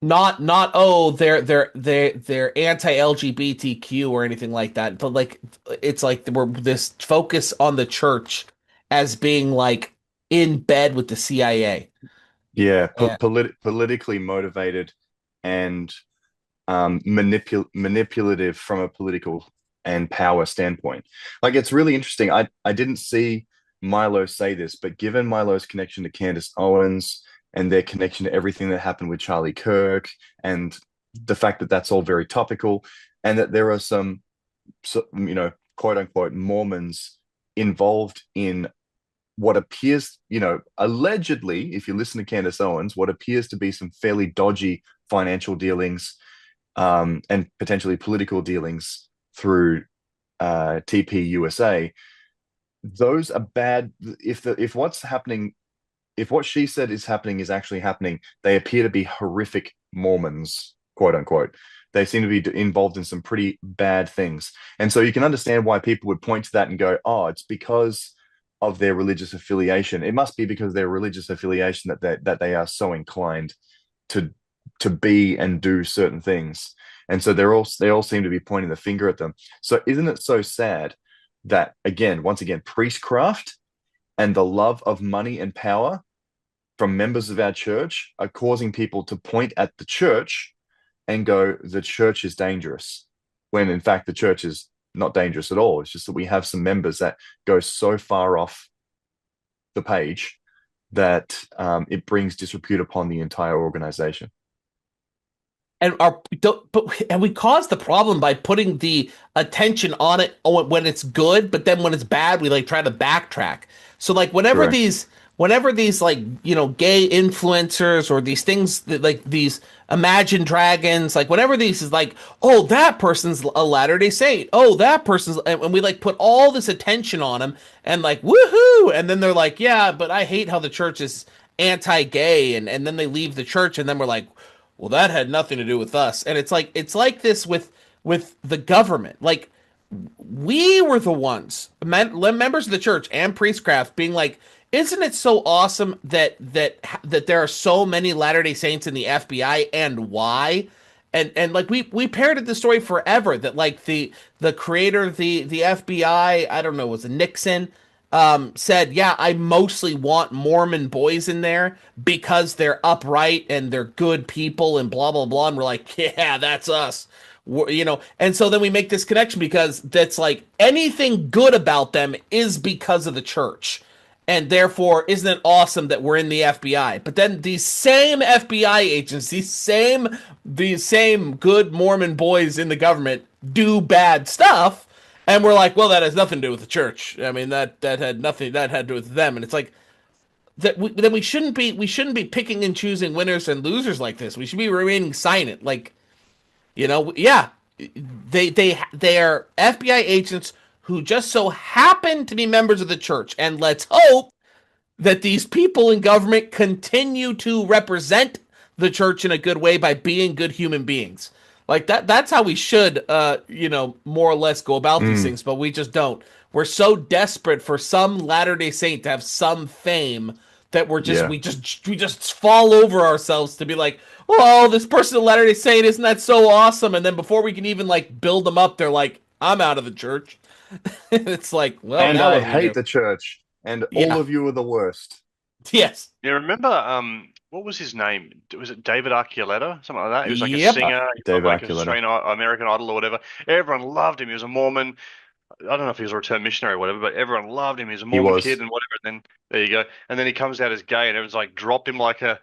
[SPEAKER 3] not oh they're anti-LGBTQ or anything like that, but like it's like we're this focus on the church as being like in bed with the CIA.
[SPEAKER 4] Yeah,
[SPEAKER 3] Yeah.
[SPEAKER 4] politically motivated and manipulative from a political and power standpoint. Like, it's really interesting. I didn't see Milo say this, but given Milo's connection to Candace Owens and their connection to everything that happened with Charlie Kirk, and the fact that that's all very topical, and that there are some, quote unquote Mormons involved in what appears, allegedly, if you listen to Candace Owens, what appears to be some fairly dodgy financial dealings, and potentially political dealings through TP USA. Those are bad. If what's happening, if what she said is happening is actually happening, they appear to be horrific Mormons, quote unquote. They seem to be involved in some pretty bad things. And so you can understand why people would point to that and go, oh, it's because of their religious affiliation. It must be because of their religious affiliation that they are so inclined to be and do certain things. And so they all seem to be pointing the finger at them. So isn't it so sad that, once again, priestcraft and the love of money and power from members of our church are causing people to point at the church and go, the church is dangerous, when in fact the church is not dangerous at all. It's just that we have some members that go so far off the page that it brings disrepute upon the entire organization.
[SPEAKER 3] And we cause the problem by putting the attention on it when it's good, but then when it's bad, we like try to backtrack. So like whenever these like, gay influencers or these things that like these Imagine Dragons, like whenever these is like, oh, that person's a Latter-day Saint, oh, that person's, and we like put all this attention on them and like woohoo, and then they're like, yeah, but I hate how the church is anti-gay, and then they leave the church, and then we're like, well, that had nothing to do with us. And it's like this with the government. Like, we were the ones, members of the church and priestcraft, being like, isn't it so awesome that there are so many Latter-day Saints in the FBI, and why? And like we parroted the story forever that like the creator of the FBI, I don't know, was it Nixon, said, yeah, I mostly want Mormon boys in there because they're upright and they're good people and blah, blah, blah. And we're like, yeah, that's us. And so then we make this connection because that's like anything good about them is because of the church. And therefore, isn't it awesome that we're in the FBI? But then these same FBI agents, these same good Mormon boys in the government do bad stuff. And we're like, well, that has nothing to do with the church. I mean, that had nothing, that had to do with them. And it's like that. Then we shouldn't be picking and choosing winners and losers like this. We should be remaining silent. Like, yeah, they are FBI agents who just so happen to be members of the church. And let's hope that these people in government continue to represent the church in a good way by being good human beings. Like that's how we should, more or less go about these things, but we just don't. We're so desperate for some Latter-day Saint to have some fame that we just fall over ourselves to be like, oh, this person, a Latter-day Saint, isn't that so awesome? And then before we can even like build them up, they're like, I'm out of the church. It's like, well,
[SPEAKER 4] and I hate the church, and all of you are the worst.
[SPEAKER 3] Yes.
[SPEAKER 2] Yeah, remember, what was his name? Was it David Archuleta? Something like that? He was like
[SPEAKER 3] Yep.
[SPEAKER 2] a singer,
[SPEAKER 4] David
[SPEAKER 2] like
[SPEAKER 4] Archuleta.
[SPEAKER 2] an Australian American Idol or whatever. Everyone loved him. He was a Mormon. I don't know if he was a returned missionary or whatever, but everyone loved him. He was a Mormon kid and whatever. And then there you go. And then he comes out as gay, and everyone's like, dropped him like a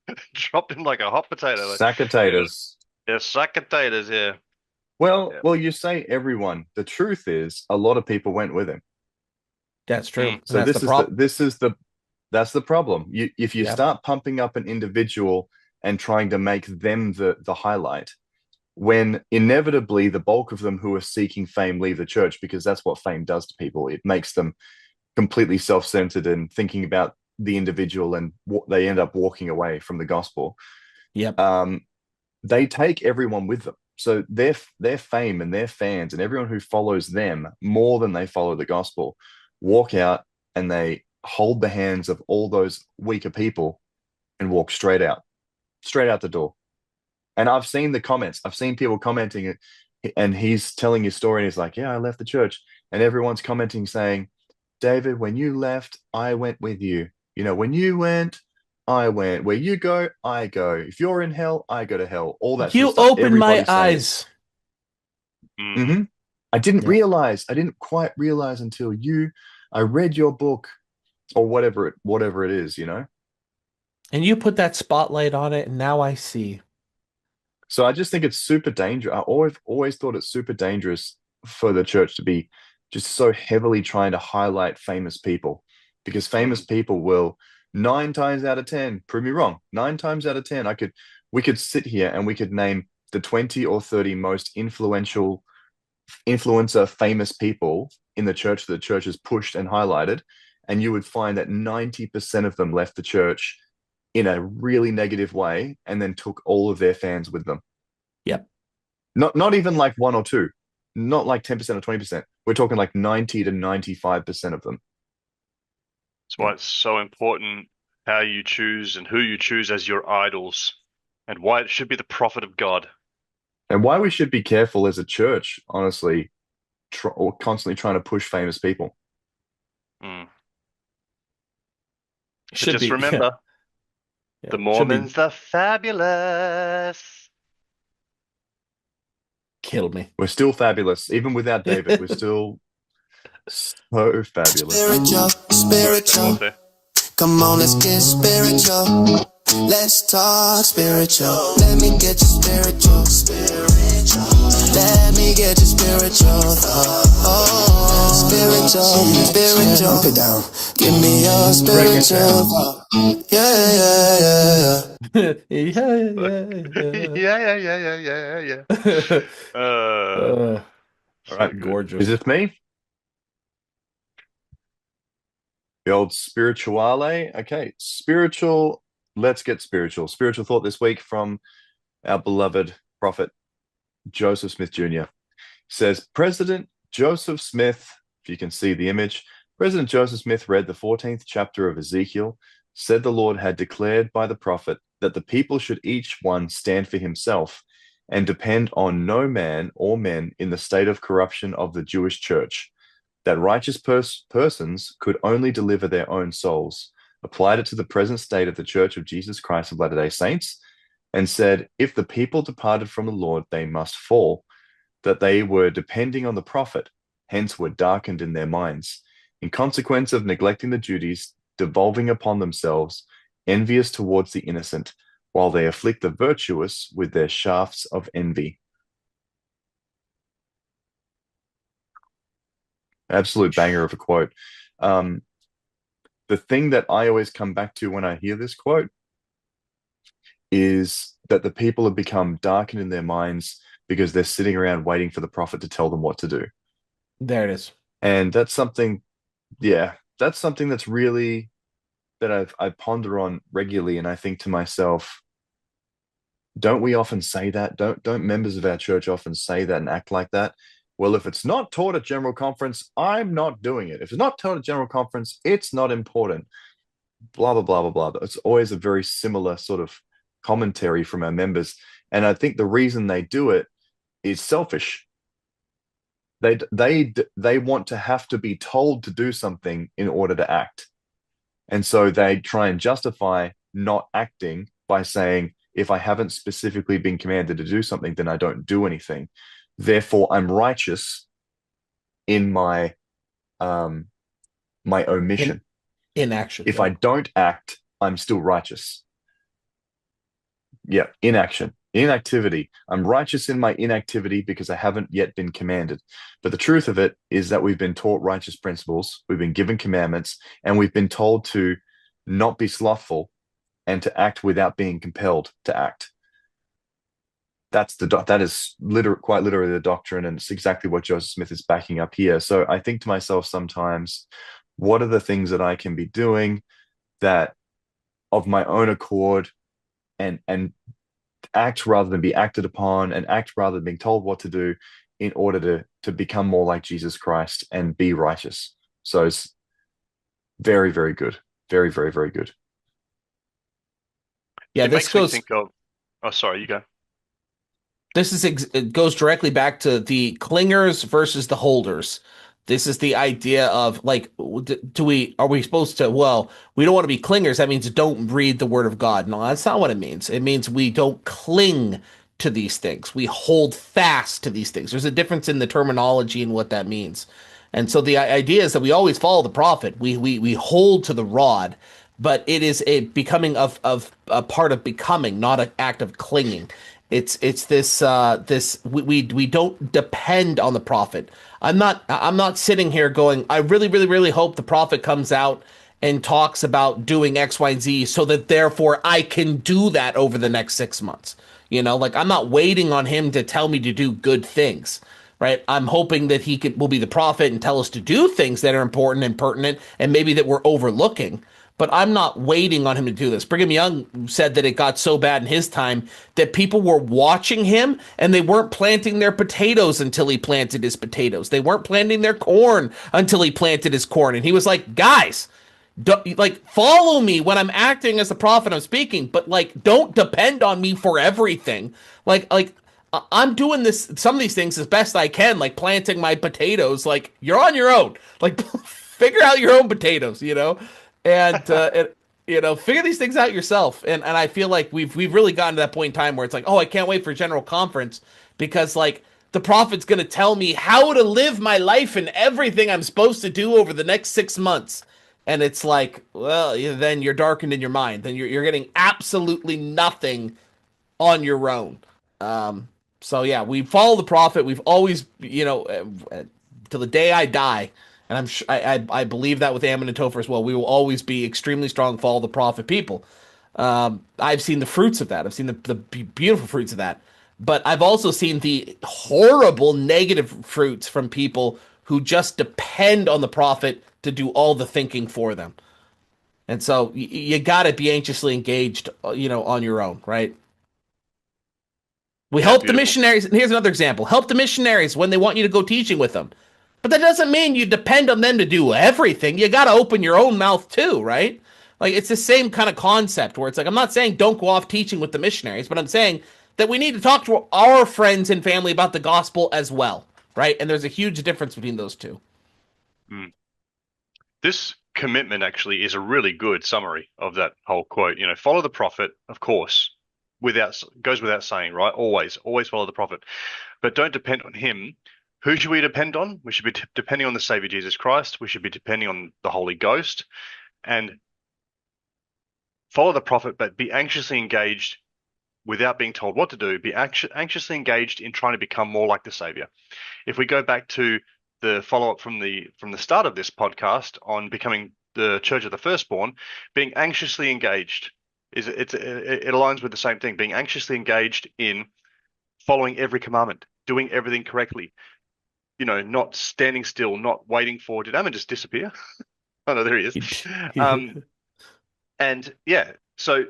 [SPEAKER 2] hot potato. Like,
[SPEAKER 4] Sack of taters.
[SPEAKER 2] Yeah, sack of taters. Yeah.
[SPEAKER 4] Well, you say everyone. The truth is, a lot of people went with him.
[SPEAKER 3] That's true.
[SPEAKER 4] So
[SPEAKER 3] that's
[SPEAKER 4] that's the problem. If you start pumping up an individual and trying to make them the highlight, when inevitably the bulk of them who are seeking fame leave the church, because that's what fame does to people. It makes them completely self-centered and thinking about the individual, and they end up walking away from the gospel.
[SPEAKER 3] Yep.
[SPEAKER 4] They take everyone with them. So their fame and their fans and everyone who follows them more than they follow the gospel walk out, and they hold the hands of all those weaker people and walk straight out the door. And I've seen the comments. I've seen people commenting it, and he's telling his story, and he's like, yeah, I left the church. And everyone's commenting saying, David, when you left, I went with you. When you went, I went. Where you go, I go. If you're in hell, I go to hell. All that sort
[SPEAKER 3] You
[SPEAKER 4] of stuff.
[SPEAKER 3] opened my
[SPEAKER 4] Everybody's saying it.
[SPEAKER 3] eyes.
[SPEAKER 2] Mhm.
[SPEAKER 4] I didn't
[SPEAKER 3] Yeah.
[SPEAKER 4] realize. I didn't quite realize until I read your book or whatever it is, you know.
[SPEAKER 3] And you put that spotlight on it, and now I see.
[SPEAKER 4] So I just think it's super dangerous. I always thought it's super dangerous for the church to be just so heavily trying to highlight famous people, because famous people will 9 times out of 10 prove me wrong. 9 times out of 10, we could sit here and we could name the 20 or 30 most influencer famous people in the church that the church has pushed and highlighted, and you would find that 90% of them left the church in a really negative way and then took all of their fans with them.
[SPEAKER 3] Yep.
[SPEAKER 4] Not even like one or two, not like 10% or 20%. We're talking like 90 to 95% of them.
[SPEAKER 2] That's why it's so important how you choose and who you choose as your idols, and why it should be the prophet of God.
[SPEAKER 4] And why we should be careful as a church, honestly, or constantly trying to push famous people.
[SPEAKER 2] Mm. But
[SPEAKER 3] Should
[SPEAKER 2] just
[SPEAKER 3] be.
[SPEAKER 2] remember,
[SPEAKER 3] Yeah.
[SPEAKER 2] the
[SPEAKER 3] Should be
[SPEAKER 2] Mormons are fabulous.
[SPEAKER 3] kill me.
[SPEAKER 4] We're still fabulous. Even without David, we're still so fabulous.
[SPEAKER 7] Spiritual.
[SPEAKER 2] There.
[SPEAKER 6] Come on, let's get spiritual. Let's talk spiritual. Let me get you spiritual. Let me get you spiritual. Spiritual. Pump it down. Give me your spiritual. Yeah.
[SPEAKER 3] Yeah.
[SPEAKER 4] All right,
[SPEAKER 3] Gorgeous.
[SPEAKER 4] is this me? The old spirituale. Okay, spiritual. Let's get spiritual. Spiritual thought this week from our beloved prophet Joseph Smith Jr. Says President Joseph Smith, if you can see the image, President Joseph Smith read the 14th chapter of Ezekiel, said the Lord had declared by the prophet that the people should each one stand for himself and depend on no man or men in the state of corruption of the Jewish church, that righteous persons could only deliver their own souls, applied it to the present state of the Church of Jesus Christ of Latter-day Saints, and said, if the people departed from the Lord, they must fall, that they were depending on the prophet, hence were darkened in their minds, in consequence of neglecting the duties devolving upon themselves, envious towards the innocent, while they afflict the virtuous with their shafts of envy. Absolute banger of a quote. The thing that I always come back to when I hear this quote is that the people have become darkened in their minds because they're sitting around waiting for the prophet to tell them what to do.
[SPEAKER 3] There it is.
[SPEAKER 4] And that's something, that's something that's really that I ponder on regularly, and I think to myself, don't we often say that? Don't members of our church often say that and act like that? Well, if it's not taught at General Conference, I'm not doing it. If it's not taught at General Conference, it's not important. Blah, blah, blah, blah, blah. It's always a very similar sort of commentary from our members. And I think the reason they do it is selfish. They want to have to be told to do something in order to act. And so they try and justify not acting by saying, if I haven't specifically been commanded to do something, then I don't do anything. Therefore, I'm righteous in my my omission.
[SPEAKER 3] Inaction.
[SPEAKER 4] If I don't act, I'm still righteous. Yeah, inaction, inactivity. I'm righteous in my inactivity because I haven't yet been commanded. But the truth of it is that we've been taught righteous principles, we've been given commandments, and we've been told to not be slothful and to act without being compelled to act. That is quite literally the doctrine, and it's exactly what Joseph Smith is backing up here. So I think to myself sometimes, what are the things that I can be doing that of my own accord and act rather than be acted upon, and act rather than being told what to do, in order to become more like Jesus Christ and be righteous. So it's very, very good. Very, very, very good.
[SPEAKER 3] Yeah,
[SPEAKER 2] It
[SPEAKER 3] this
[SPEAKER 2] makes me
[SPEAKER 3] goes.
[SPEAKER 2] think of. Oh, sorry, you go.
[SPEAKER 3] This is it goes directly back to the clingers versus the holders. This is the idea of like, are we supposed to, well, we don't want to be clingers. That means don't read the word of God. No, that's not what it means. It means we don't cling to these things. We hold fast to these things. There's a difference in the terminology and what that means. And so the idea is that we always follow the prophet. We hold to the rod, but it is a becoming of a part of becoming, not an act of clinging. It's this we don't depend on the prophet. I'm not sitting here going, I really hope the prophet comes out and talks about doing X, Y, and Z so that therefore I can do that over the next 6 months. Like I'm not waiting on him to tell me to do good things, right? I'm hoping that will be the prophet and tell us to do things that are important and pertinent and maybe that we're overlooking. But I'm not waiting on him to do this. Brigham Young said that it got so bad in his time that people were watching him and they weren't planting their potatoes until he planted his potatoes. They weren't planting their corn until he planted his corn. And he was like, guys, follow me when I'm acting as the prophet I'm speaking, but don't depend on me for everything. I'm doing some of these things as best I can, like planting my potatoes. Like you're on your own. Like figure out your own potatoes, and figure these things out yourself. And I feel like we've really gotten to that point in time where it's like, oh, I can't wait for General Conference because the prophet's going to tell me how to live my life and everything I'm supposed to do over the next 6 months. And it's like, well, then you're darkened in your mind. Then you're getting absolutely nothing on your own. So yeah, we follow the prophet. We've always, till the day I die, and I believe that with Ammon and Topher as well. We will always be extremely strong, follow the prophet people. I've seen the fruits of that. I've seen the beautiful fruits of that. But I've also seen the horrible negative fruits from people who just depend on the prophet to do all the thinking for them. And so you got to be anxiously engaged, on your own, right? We help the missionaries. And here's another example. Help the missionaries when they want you to go teaching with them. But that doesn't mean you depend on them to do everything. You got to open your own mouth too, right? Like it's the same kind of concept where it's like, I'm not saying don't go off teaching with the missionaries, but I'm saying that we need to talk to our friends and family about the gospel as well, right? And there's a huge difference between those two.
[SPEAKER 2] This commitment actually is a really good summary of that whole quote. Follow the prophet, of course, goes without saying, right? Always follow the prophet, but don't depend on him. Who should we depend on? We should be depending on the Savior Jesus Christ. We should be depending on the Holy Ghost, and follow the prophet, but be anxiously engaged without being told what to do. Be anxiously engaged in trying to become more like the Savior. If we go back to the follow-up from the start of this podcast on becoming the Church of the Firstborn, being anxiously engaged it aligns with the same thing. Being anxiously engaged in following every commandment, doing everything correctly. Not standing still, not waiting for. Did Ammon just disappear? Oh no, there he is. And yeah, so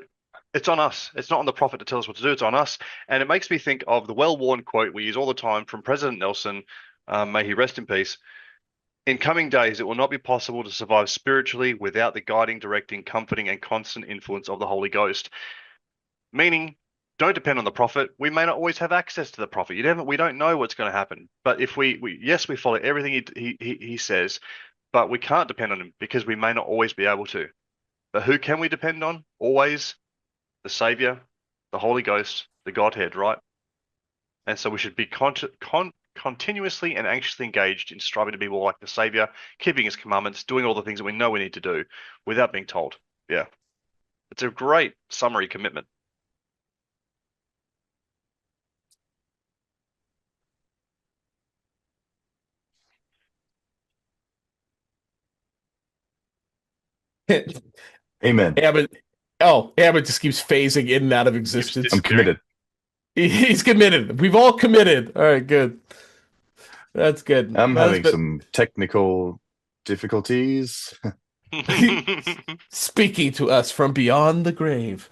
[SPEAKER 2] it's on us. It's not on the prophet to tell us what to do. It's on us. And it makes me think of the well-worn quote we use all the time from President Nelson. May he rest in peace. In coming days, it will not be possible to survive spiritually without the guiding, directing, comforting, and constant influence of the Holy Ghost. Meaning, don't depend on the prophet. We may not always have access to the prophet. We don't know what's going to happen. But if we follow everything he says, but we can't depend on him because we may not always be able to. But who can we depend on? Always the Savior, the Holy Ghost, the Godhead, right? And so we should be continuously and anxiously engaged in striving to be more like the Savior, keeping his commandments, doing all the things that we know we need to do without being told. Yeah. It's a great summary commitment.
[SPEAKER 4] Amen.
[SPEAKER 3] Ammon just keeps phasing in and out of existence.
[SPEAKER 4] I'm committed.
[SPEAKER 3] He's committed. We've all committed. All right, good. That's good.
[SPEAKER 4] I'm having some technical difficulties.
[SPEAKER 3] Speaking to us from beyond the grave.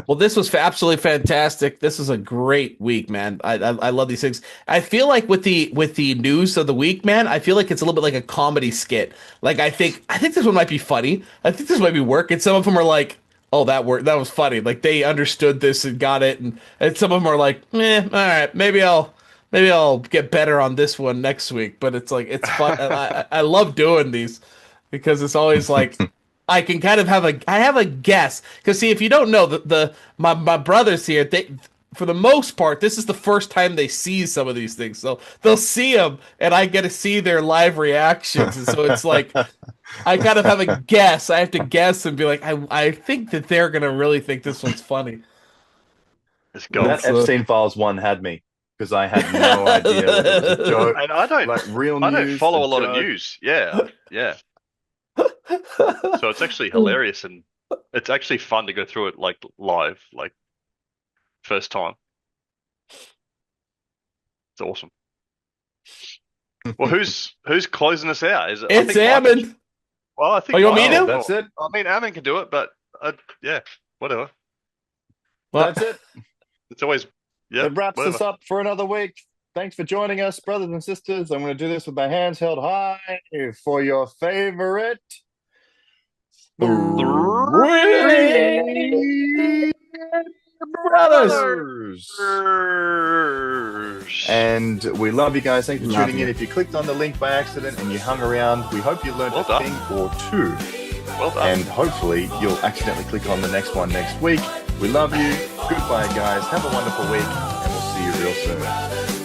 [SPEAKER 3] Well, this was absolutely fantastic. This is a great week, man. I love these things. I feel like with the news of the week, man, I feel like it's a little bit like a comedy skit. Like I think this one might be funny. I think this might be work. And some of them are like, oh, that was funny. Like they understood this and got it. And some of them are like, all right, maybe I'll Maybe I'll get better on this one next week, but it's like it's fun. I love doing these because it's always like I can kind of have a guess. Because see, if you don't know, my brothers here, they for the most part, this is the first time they see some of these things, so they'll see them, and I get to see their live reactions, and so it's like I kind of have a guess. I have to guess and be like, I think that they're gonna really think this one's funny.
[SPEAKER 2] Let's go.
[SPEAKER 4] That Epstein Files one had me because I had no idea whether it was a joke,
[SPEAKER 2] And I don't,
[SPEAKER 4] like real
[SPEAKER 2] I
[SPEAKER 4] news.
[SPEAKER 2] don't follow a lot of
[SPEAKER 4] joke.
[SPEAKER 2] news. Yeah, yeah. So it's actually hilarious, and it's actually fun to go through it like live, like first time. It's awesome. Well, who's closing us out? Is it? I
[SPEAKER 3] It's
[SPEAKER 2] think Mike-
[SPEAKER 3] Ammon.
[SPEAKER 2] Well, I think.
[SPEAKER 3] Oh, you want me
[SPEAKER 2] Mike-
[SPEAKER 3] to?
[SPEAKER 4] That's it.
[SPEAKER 2] I mean, Ammon can do it, but yeah, whatever.
[SPEAKER 3] Well,
[SPEAKER 4] That's it.
[SPEAKER 2] It's always yeah.
[SPEAKER 4] That wraps
[SPEAKER 2] whatever.
[SPEAKER 4] us up for another week. Thanks for joining us, brothers and sisters. I'm going to do this with my hands held high for your favorite
[SPEAKER 3] brothers.
[SPEAKER 4] And we love you guys. Thanks for
[SPEAKER 3] Love
[SPEAKER 4] tuning
[SPEAKER 3] you.
[SPEAKER 4] in. If you clicked on the link by accident and you hung around, we hope you learned
[SPEAKER 2] Well
[SPEAKER 4] a
[SPEAKER 2] done.
[SPEAKER 4] thing or two.
[SPEAKER 2] Well done.
[SPEAKER 4] And hopefully you'll accidentally click on the next one next week. We love you. Goodbye, guys. Have a wonderful week, and we'll see you real soon.